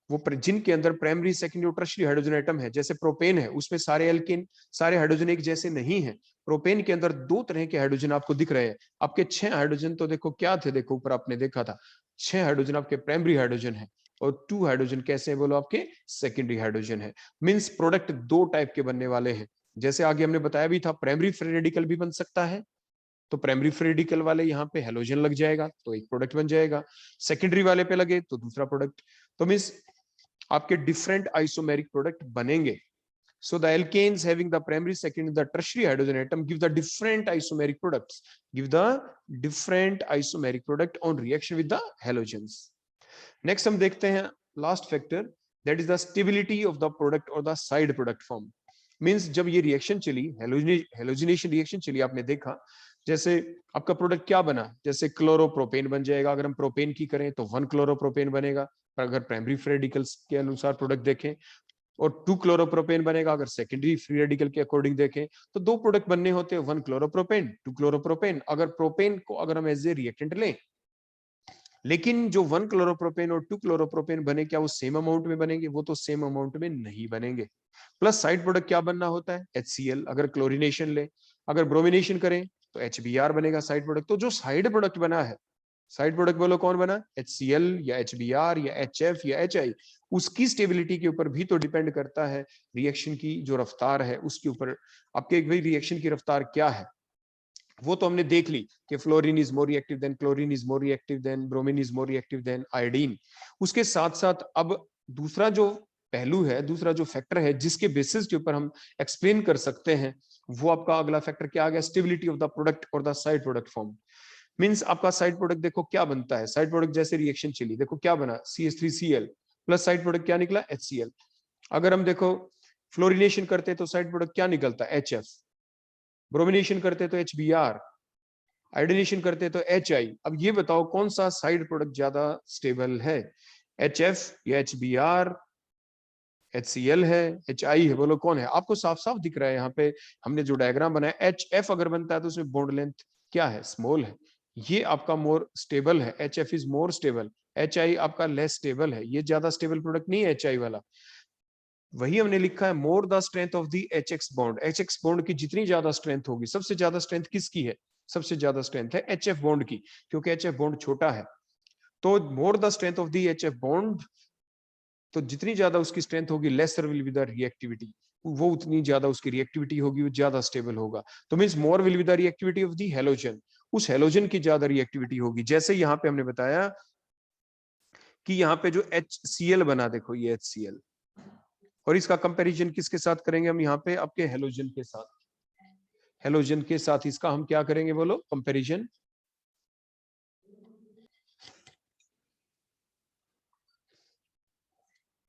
वो जिनके अंदर प्राइमरी सेकेंडरी और टर्शियरी हाइड्रोजन एटम है, जैसे प्रोपेन है, उसमें सारे एल्केन सारे हाइड्रोजन एक जैसे नहीं है। प्रोपेन के अंदर 2 तरह के हाइड्रोजन आपको दिख रहे हैं। आपके 6 हाइड्रोजन तो देखो क्या थे, देखो ऊपर आपने देखा था 6 हाइड्रोजन आपके प्राइमरी हाइड्रोजन है और 2 हाइड्रोजन कैसे है बोलो आपके सेकेंडरी हाइड्रोजन है। मींस प्रोडक्ट 2 टाइप के बनने वाले हैं। जैसे आगे हमने बताया भी था प्राइमरी फ्री रेडिकल भी बन सकता है, तो प्राइमरी फ्री रेडिकल वाले यहाँ पे हेलोजन लग जाएगा तो एक प्रोडक्ट बन जाएगा, सेकेंडरी वाले पे लगे तो दूसरा प्रोडक्ट। तो मींस आपके डिफरेंट आइसोमेरिक प्रोडक्ट बनेंगे। So the alkanes having the primary, secondary, the tertiary hydrogen atom give the different isomeric products, give the different isomeric product on reaction with the halogens। Next हम देखते हैं last factor, that is the stability of the product or the side product form। Means जब ये reaction चली, halogenation reaction चली, आपने देखा जैसे आपका प्रोडक्ट क्या बना, जैसे क्लोरोप्रोपेन बन जाएगा। अगर हम प्रोपेन की करें तो 1 क्लोरोप्रोपेन बनेगा, पर अगर प्राइमरी फ्री रेडिकल्स के अनुसार प्रोडक्ट देखें, और 2 क्लोरोप्रोपेन बनेगा अगर सेकेंडरी फ्री रेडिकल के अकॉर्डिंग देखें। तो 2 प्रोडक्ट बनने होते हैं, 1 क्लोरोप्रोपेन 2 क्लोरोप्रोपेन। अगर प्रोपेन को अगर हम एज ए रिएक्टेंट लें, लेकिन जो 1 क्लोरोप्रोपेन और 2 क्लोरोप्रोपेन बने, क्या वो सेम अमाउंट में बनेंगे? वो तो सेम अमाउंट में नहीं बनेंगे। प्लस साइड प्रोडक्ट क्या बनना होता है? HCl। अगर क्लोरिनेशन ले, अगर ब्रोमिनेशन करें तो HBr बनेगा साइड प्रोडक्ट। तो जो साइड प्रोडक्ट बना है, साइड प्रोडक्ट बोलो कौन बना? HCl या HBr या HF या HI। उसकी स्टेबिलिटी के ऊपर भी तो डिपेंड करता है, रिएक्शन की जो रफ्तार है उसके ऊपर। आपके भाई रिएक्शन की रफ्तार क्या है वो तो हमने देख ली कि fluorine is more reactive than chlorine, is more reactive than bromine, is more reactive than iodine. उसके साथ साथ अब दूसरा जो पहलू है, दूसरा जो फैक्टर है जिसके बेसिस के ऊपर हम एक्सप्लेन कर सकते हैं, वो आपका अगला फैक्टर क्या आ गया? स्टेबिलिटी ऑफ द प्रोडक्ट और the side product form. Means आपका साइड प्रोडक्ट देखो क्या बनता है। साइड प्रोडक्ट जैसे रिएक्शन चली, देखो क्या बना? CH3Cl प्लस साइड प्रोडक्ट क्या निकला? HCl। अगर हम देखो फ्लोरिनेशन करते तो साइड प्रोडक्ट क्या निकलता? HF। ब्रोमिनेशन करते तो HBr, आयोडीनेशन करते तो HI। अब ये बताओ कौन सा साइड प्रोडक्ट ज्यादा स्टेबल है? HF या HBr, HCl है, HI है? बोलो कौन है? आपको साफ साफ दिख रहा है यहाँ पे हमने जो डायग्राम बनाया। HF अगर बनता है तो उसमें बॉन्ड लेंथ क्या है? स्मॉल है। ये आपका मोर स्टेबल है, HF is more stable. HI आपका लेस स्टेबल है, ये ज्यादा स्टेबल प्रोडक्ट नहीं है HI वाला। वही हमने लिखा है more the strength of the HX bond. HX bond की जितनी ज्यादा स्ट्रेंथ होगी, सबसे ज्यादा स्ट्रेंथ किसकी है? सबसे ज्यादा स्ट्रेंथ है HF बॉन्ड की, क्योंकि HF बॉन्ड छोटा है। तो more the strength of the HF bond, तो जितनी ज्यादा उसकी स्ट्रेंथ होगी laser will be the reactivity, वो उतनी ज्यादा उसकी रिएक्टिविटी होगी, वो ज्यादा स्टेबल होगा। तो means more will be the reactivity of the halogen, उस हेलोजन की ज्यादा रिएक्टिविटी होगी। जैसे यहाँ पे हमने बताया कि यहाँ पे जो HCl बना, देखो ये HCl, और इसका कंपैरिजन किसके साथ करेंगे हम? यहाँ पे आपके हेलोजन के साथ। हेलोजन के साथ इसका हम क्या करेंगे बोलो? कंपैरिजन।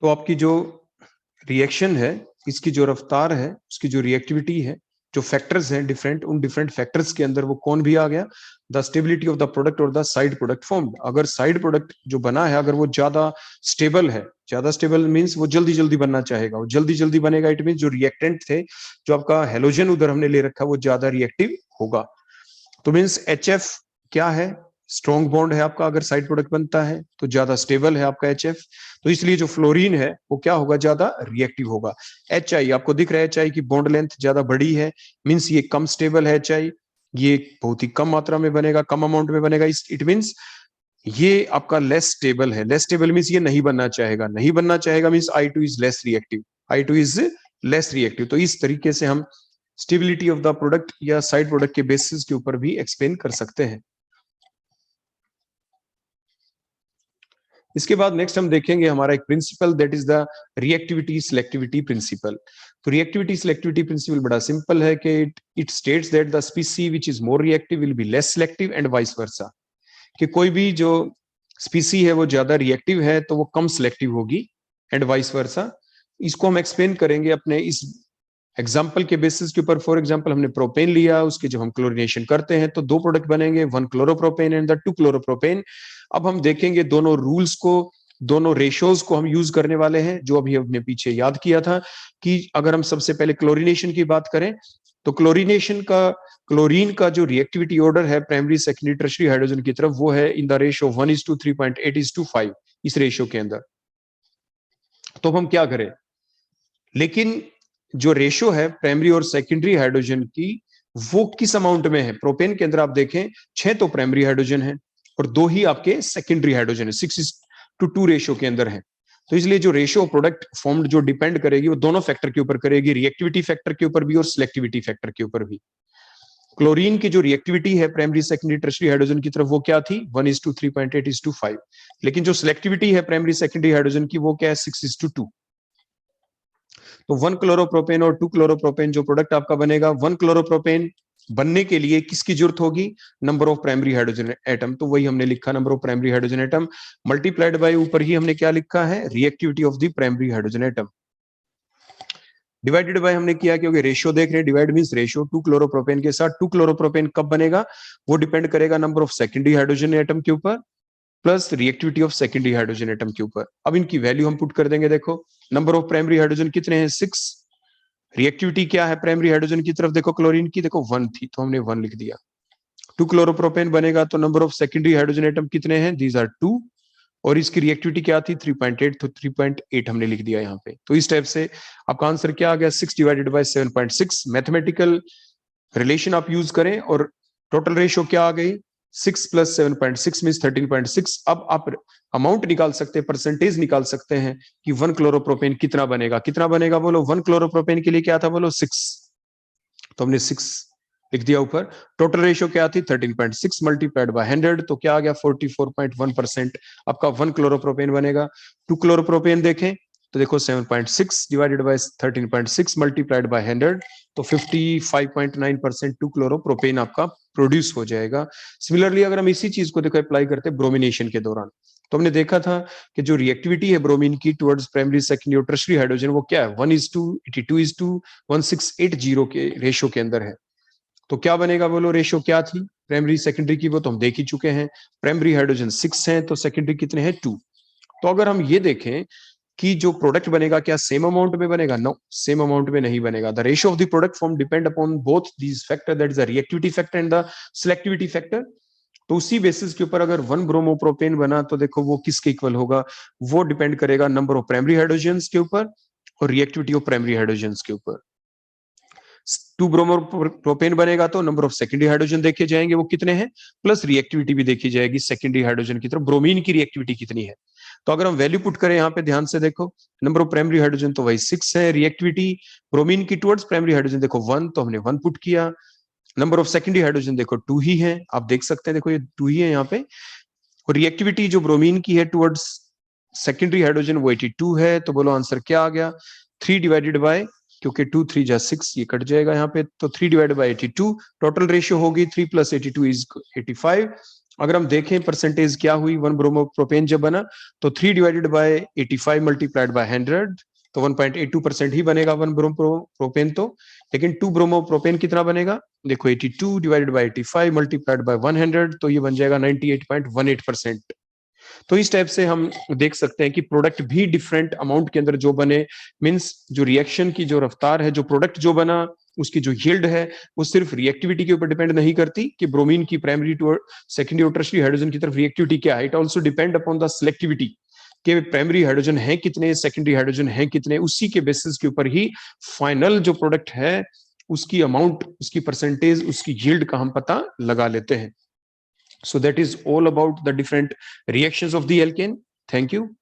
तो आपकी जो रिएक्शन है, इसकी जो रफ्तार है, उसकी जो रिएक्टिविटी है, जो फैक्टर्स हैं डिफरेंट, उन डिफरेंट फैक्टर्स के अंदर वो कौन भी आ गया? The stability of the product और द साइड प्रोडक्ट फॉर्म। अगर साइड प्रोडक्ट जो बना है अगर वो ज्यादा स्टेबल है, ज्यादा स्टेबल मींस वो जल्दी जल्दी बनना चाहेगा, वो जल्दी जल्दी बनेगा। इट मींस जो रिएक्टेंट थे, जो आपका हेलोजन उधर हमने ले रखा, वो ज्यादा रिएक्टिव होगा। तो मींस HF क्या है? स्ट्रॉन्ग बॉन्ड है आपका। अगर साइड प्रोडक्ट बनता है तो ज्यादा स्टेबल है आपका HF, तो इसलिए जो फ्लोरीन है वो क्या होगा? ज्यादा रिएक्टिव होगा। HI आपको दिख रहा है, HI की बॉन्ड लेंथ ज्यादा बड़ी है, मींस ये कम स्टेबल है HI, ये बहुत ही कम मात्रा में बनेगा, कम अमाउंट में बनेगा। इट मींस ये आपका लेस स्टेबल है। लेस स्टेबल मींस ये नहीं बनना चाहेगा, नहीं बनना चाहेगा means I2 is less reactive, I2 is less reactive. तो इस तरीके से हम स्टेबिलिटी ऑफ द प्रोडक्ट या साइड प्रोडक्ट के बेसिस के ऊपर भी एक्सप्लेन कर सकते हैं। इसके बाद नेक्स्ट हम देखेंगे हमारा एक principle, that is the reactivity selectivity principle. तो रिएक्टिविटी सिलेक्टिविटी प्रिंसिपल बड़ा सिंपल है कि it states that the species which is more reactive will be less selective and vice versa. कि कोई भी जो स्पीसी है वो ज्यादा रिएक्टिव है तो वो कम सिलेक्टिव होगी, एंड वाइस वर्सा। इसको हम एक्सप्लेन करेंगे अपने इस एग्जाम्पल के बेसिस के ऊपर। फॉर एग्जाम्पल हमने प्रोपेन लिया, उसके जब हम क्लोरीनेशन करते हैं तो दो प्रोडक्ट बनेंगे, one chloropropane and the two chloropropane. अब हम देखेंगे दोनों रूल्स को, दोनों रेशोज को हम यूज करने वाले हैं, जो अभी हमने पीछे याद किया था कि अगर हम सबसे पहले क्लोरीनेशन की बात करें तो क्लोरीनेशन का, क्लोरीन का जो रिएक्टिविटी ऑर्डर है प्राइमरी सेकेंडरी टर्शियरी हाइड्रोजन की तरफ, वो है इन द रेशियो 1:3.8:5, इस रेशियो के अंदर। तो हम क्या करें, लेकिन जो रेशो है प्राइमरी और सेकेंडरी हाइड्रोजन की, वो किस अमाउंट में है। प्रोपेन के अंदर आप देखें 6 तो प्राइमरी हाइड्रोजन है और 2 ही आपके सेकेंडरी हाइड्रोजन है, 6:2 रेशो के अंदर है। तो इसलिए जो रेशो प्रोडक्ट फॉर्म्ड जो डिपेंड करेगी वो दोनों फैक्टर के ऊपर करेगी, रिएक्टिविटी फैक्टर के ऊपर भी और सिलेक्टिविटी फैक्टर के ऊपर भी। क्लोरीन की जो रिएक्टिविटी है प्राइमरी सेकेंडरी टर्शियरी हाइड्रोजन की तरफ वो क्या थी, 1:3.8:5, लेकिन जो सिलेक्टिविटी है प्राइमरी सेकेंडरी हाइड्रोजन की वो क्या है, 6:2। तो 1 क्लोरोप्रोपेन और 2 क्लोरोप्रोपेन जो प्रोडक्ट आपका बनेगा, 1 क्लोरोप्रोपेन बनने के लिए किसकी जरूरत होगी, number of primary hydrogen atom. तो वही हमने लिखा, number of primary hydrogen atom multiplied by, ऊपर ही हमने क्या लिखा है, reactivity of the primary hydrogen atom, divided by हमने किया, क्योंकि रेशियो देख रहे हैं, डिवाइड मींस रेशियो। 2 क्लोरोप्रोपेन के साथ 2 क्लोरोप्रोपेन कब बनेगा, वो डिपेंड करेगा number of secondary hydrogen atom के ऊपर plus reactivity of secondary hydrogen atom के ऊपर। अब इनकी वैल्यू हम पुट कर देंगे। देखो नंबर ऑफ प्राइमरी हाइड्रोजन कितने हैं, 6, रिएक्टिविटी क्या है प्राइमरी हाइड्रोजन की तरफ, देखो क्लोरीन की, देखो 1 थी तो हमने 1 लिख दिया। 2 क्लोरोप्रोपेन बनेगा तो number of secondary hydrogen atom कितने हैं, दीज आर 2, और इसकी रिएक्टिविटी क्या थी, 3.8, तो 3.8 हमने लिख दिया यहाँ पे। तो इस टाइप से आपका आंसर क्या आ गया, 6 डिवाइडेड बाय 7.6। मैथमेटिकल रिलेशन आप यूज करें और टोटल रेशियो क्या आ गई, 6 + 7.6 मींस 13.6। अब आप अमाउंट निकाल सकते हैं, परसेंटेज निकाल सकते हैं कि 1 क्लोरोप्रोपेन कितना बनेगा, कितना बनेगा बोलो, 1 क्लोरोप्रोपेन के लिए क्या था बोलो, 6, तो हमने 6 लिख दिया ऊपर। टोटल रेशियो क्या थी, 13.6 मल्टीप्लाइड बाय 100, तो क्या आ गया 44.1% आपका 1 क्लोरोप्रोपेन बनेगा। 2 क्लोरोप्रोपेन देखें तो देखो 7.6 डिवाइडेड बाय 13.6 मल्टीप्लाइड बाय 100, तो 55.9% 2 क्लोरोप्रोपेन आपका प्रोड्यूस हो जाएगा। सिमिलरली अगर हम इसी चीज को देखो अप्लाई करते हैं ब्रोमिनेशन के दौरान, तो हमने देखा था कि जो रिएक्टिविटी है ब्रोमीन की टुवर्ड्स प्राइमरी सेकेंडरी और टर्शियरी हाइड्रोजन, वो क्या है, 1:82:1680 के रेशियो के अंदर है। तो क्या बनेगा बोलो, रेशियो क्या थी प्राइमरी सेकेंडरी की, वो तो हम देख ही चुके हैं, प्राइमरी हाइड्रोजन 6 है तो सेकेंडरी कितने हैं, 2। तो अगर हम ये देखें कि जो प्रोडक्ट बनेगा क्या सेम अमाउंट में बनेगा, नो, सेम अमाउंट में नहीं बनेगा। The ratio of the product form depend upon both these factor, that is the reactivity factor and the selectivity factor. तो उसी बेसिस के ऊपर अगर 1 ब्रोमोप्रोपेन बना तो देखो वो किसके इक्वल होगा, वो डिपेंड करेगा नंबर ऑफ प्राइमरी हाइड्रोजन्स के ऊपर और रिएक्टिविटी ऑफ प्राइमरी हाइड्रोजन्स के ऊपर। 2 ब्रोमोप्रोपेन बनेगा तो नंबर ऑफ सेकेंडरी हाइड्रोजन देखे जाएंगे वो कितने हैं, प्लस रिएक्टिविटी भी देखी जाएगी सेकेंडरी हाइड्रोजन की तरफ, ब्रोमीन की रिएक्टिविटी कितनी है। तो अगर हम वैल्यू पुट करें यहाँ पे ध्यान से देखो, नंबर ऑफ प्राइमरी हाइड्रोजन तो वही 6 है, रिएक्टिविटी ब्रोमीन की टुवर्ड्स प्राइमरी हाइड्रोजन देखो 1, तो हमने 1 पुट किया। नंबर ऑफ सेकेंडरी हाइड्रोजन देखो 2 ही है, आप देख सकते हैं, देखो ये 2 ही है यहाँ पे। और रिएक्टिविटी जो ब्रोमीन की है टुवर्ड्स सेकेंडरी हाइड्रोजन वो 82 है। तो बोलो आंसर क्या आ गया, 3 डिवाइडेड बाय, क्योंकि 2 3 जा 6, ये कट जाएगा यहाँ पे, तो 3 डिवाइडेड बाय 82, टोटल रेशियो होगी 3 + 82 इज 85। अगर हम देखें परसेंटेज क्या हुई, 1 ब्रोमोप्रोपेन जब बना तो 3 डिवाइडेड बाय 85 मल्टीप्लाइड बाय 100, तो 1.82% ही बनेगा 1 ब्रोमोप्रोपेन तो। लेकिन 2 ब्रोमोप्रोपेन कितना बनेगा, देखो 82 डिवाइडेड बाय 85 मल्टीप्लाइड बाय 100, तो ये बन जाएगा 98.18%। तो इस टाइप से हम देख सकते हैं कि प्रोडक्ट भी डिफरेंट अमाउंट के अंदर जो बने, मींस जो रिएक्शन की जो रफ्तार है, जो प्रोडक्ट जो बना उसकी जो यील्ड है, वो सिर्फ रिएक्टिविटी के ऊपर डिपेंड नहीं करती कि ब्रोमीन की प्राइमरी टू सेकेंडरी और टर्शियरी हाइड्रोजन की तरफ रिएक्टिविटी क्या है, it also depend upon the selectivity के प्राइमरी हाइड्रोजन है कितने, सेकेंडरी हाइड्रोजन है कितने, उसी के बेसिस के ऊपर ही फाइनल जो प्रोडक्ट है उसकी अमाउंट, उसकी परसेंटेज, उसकी यील्ड का हम पता लगा लेते हैं। So that is all about the different reactions of the alkane. Thank you.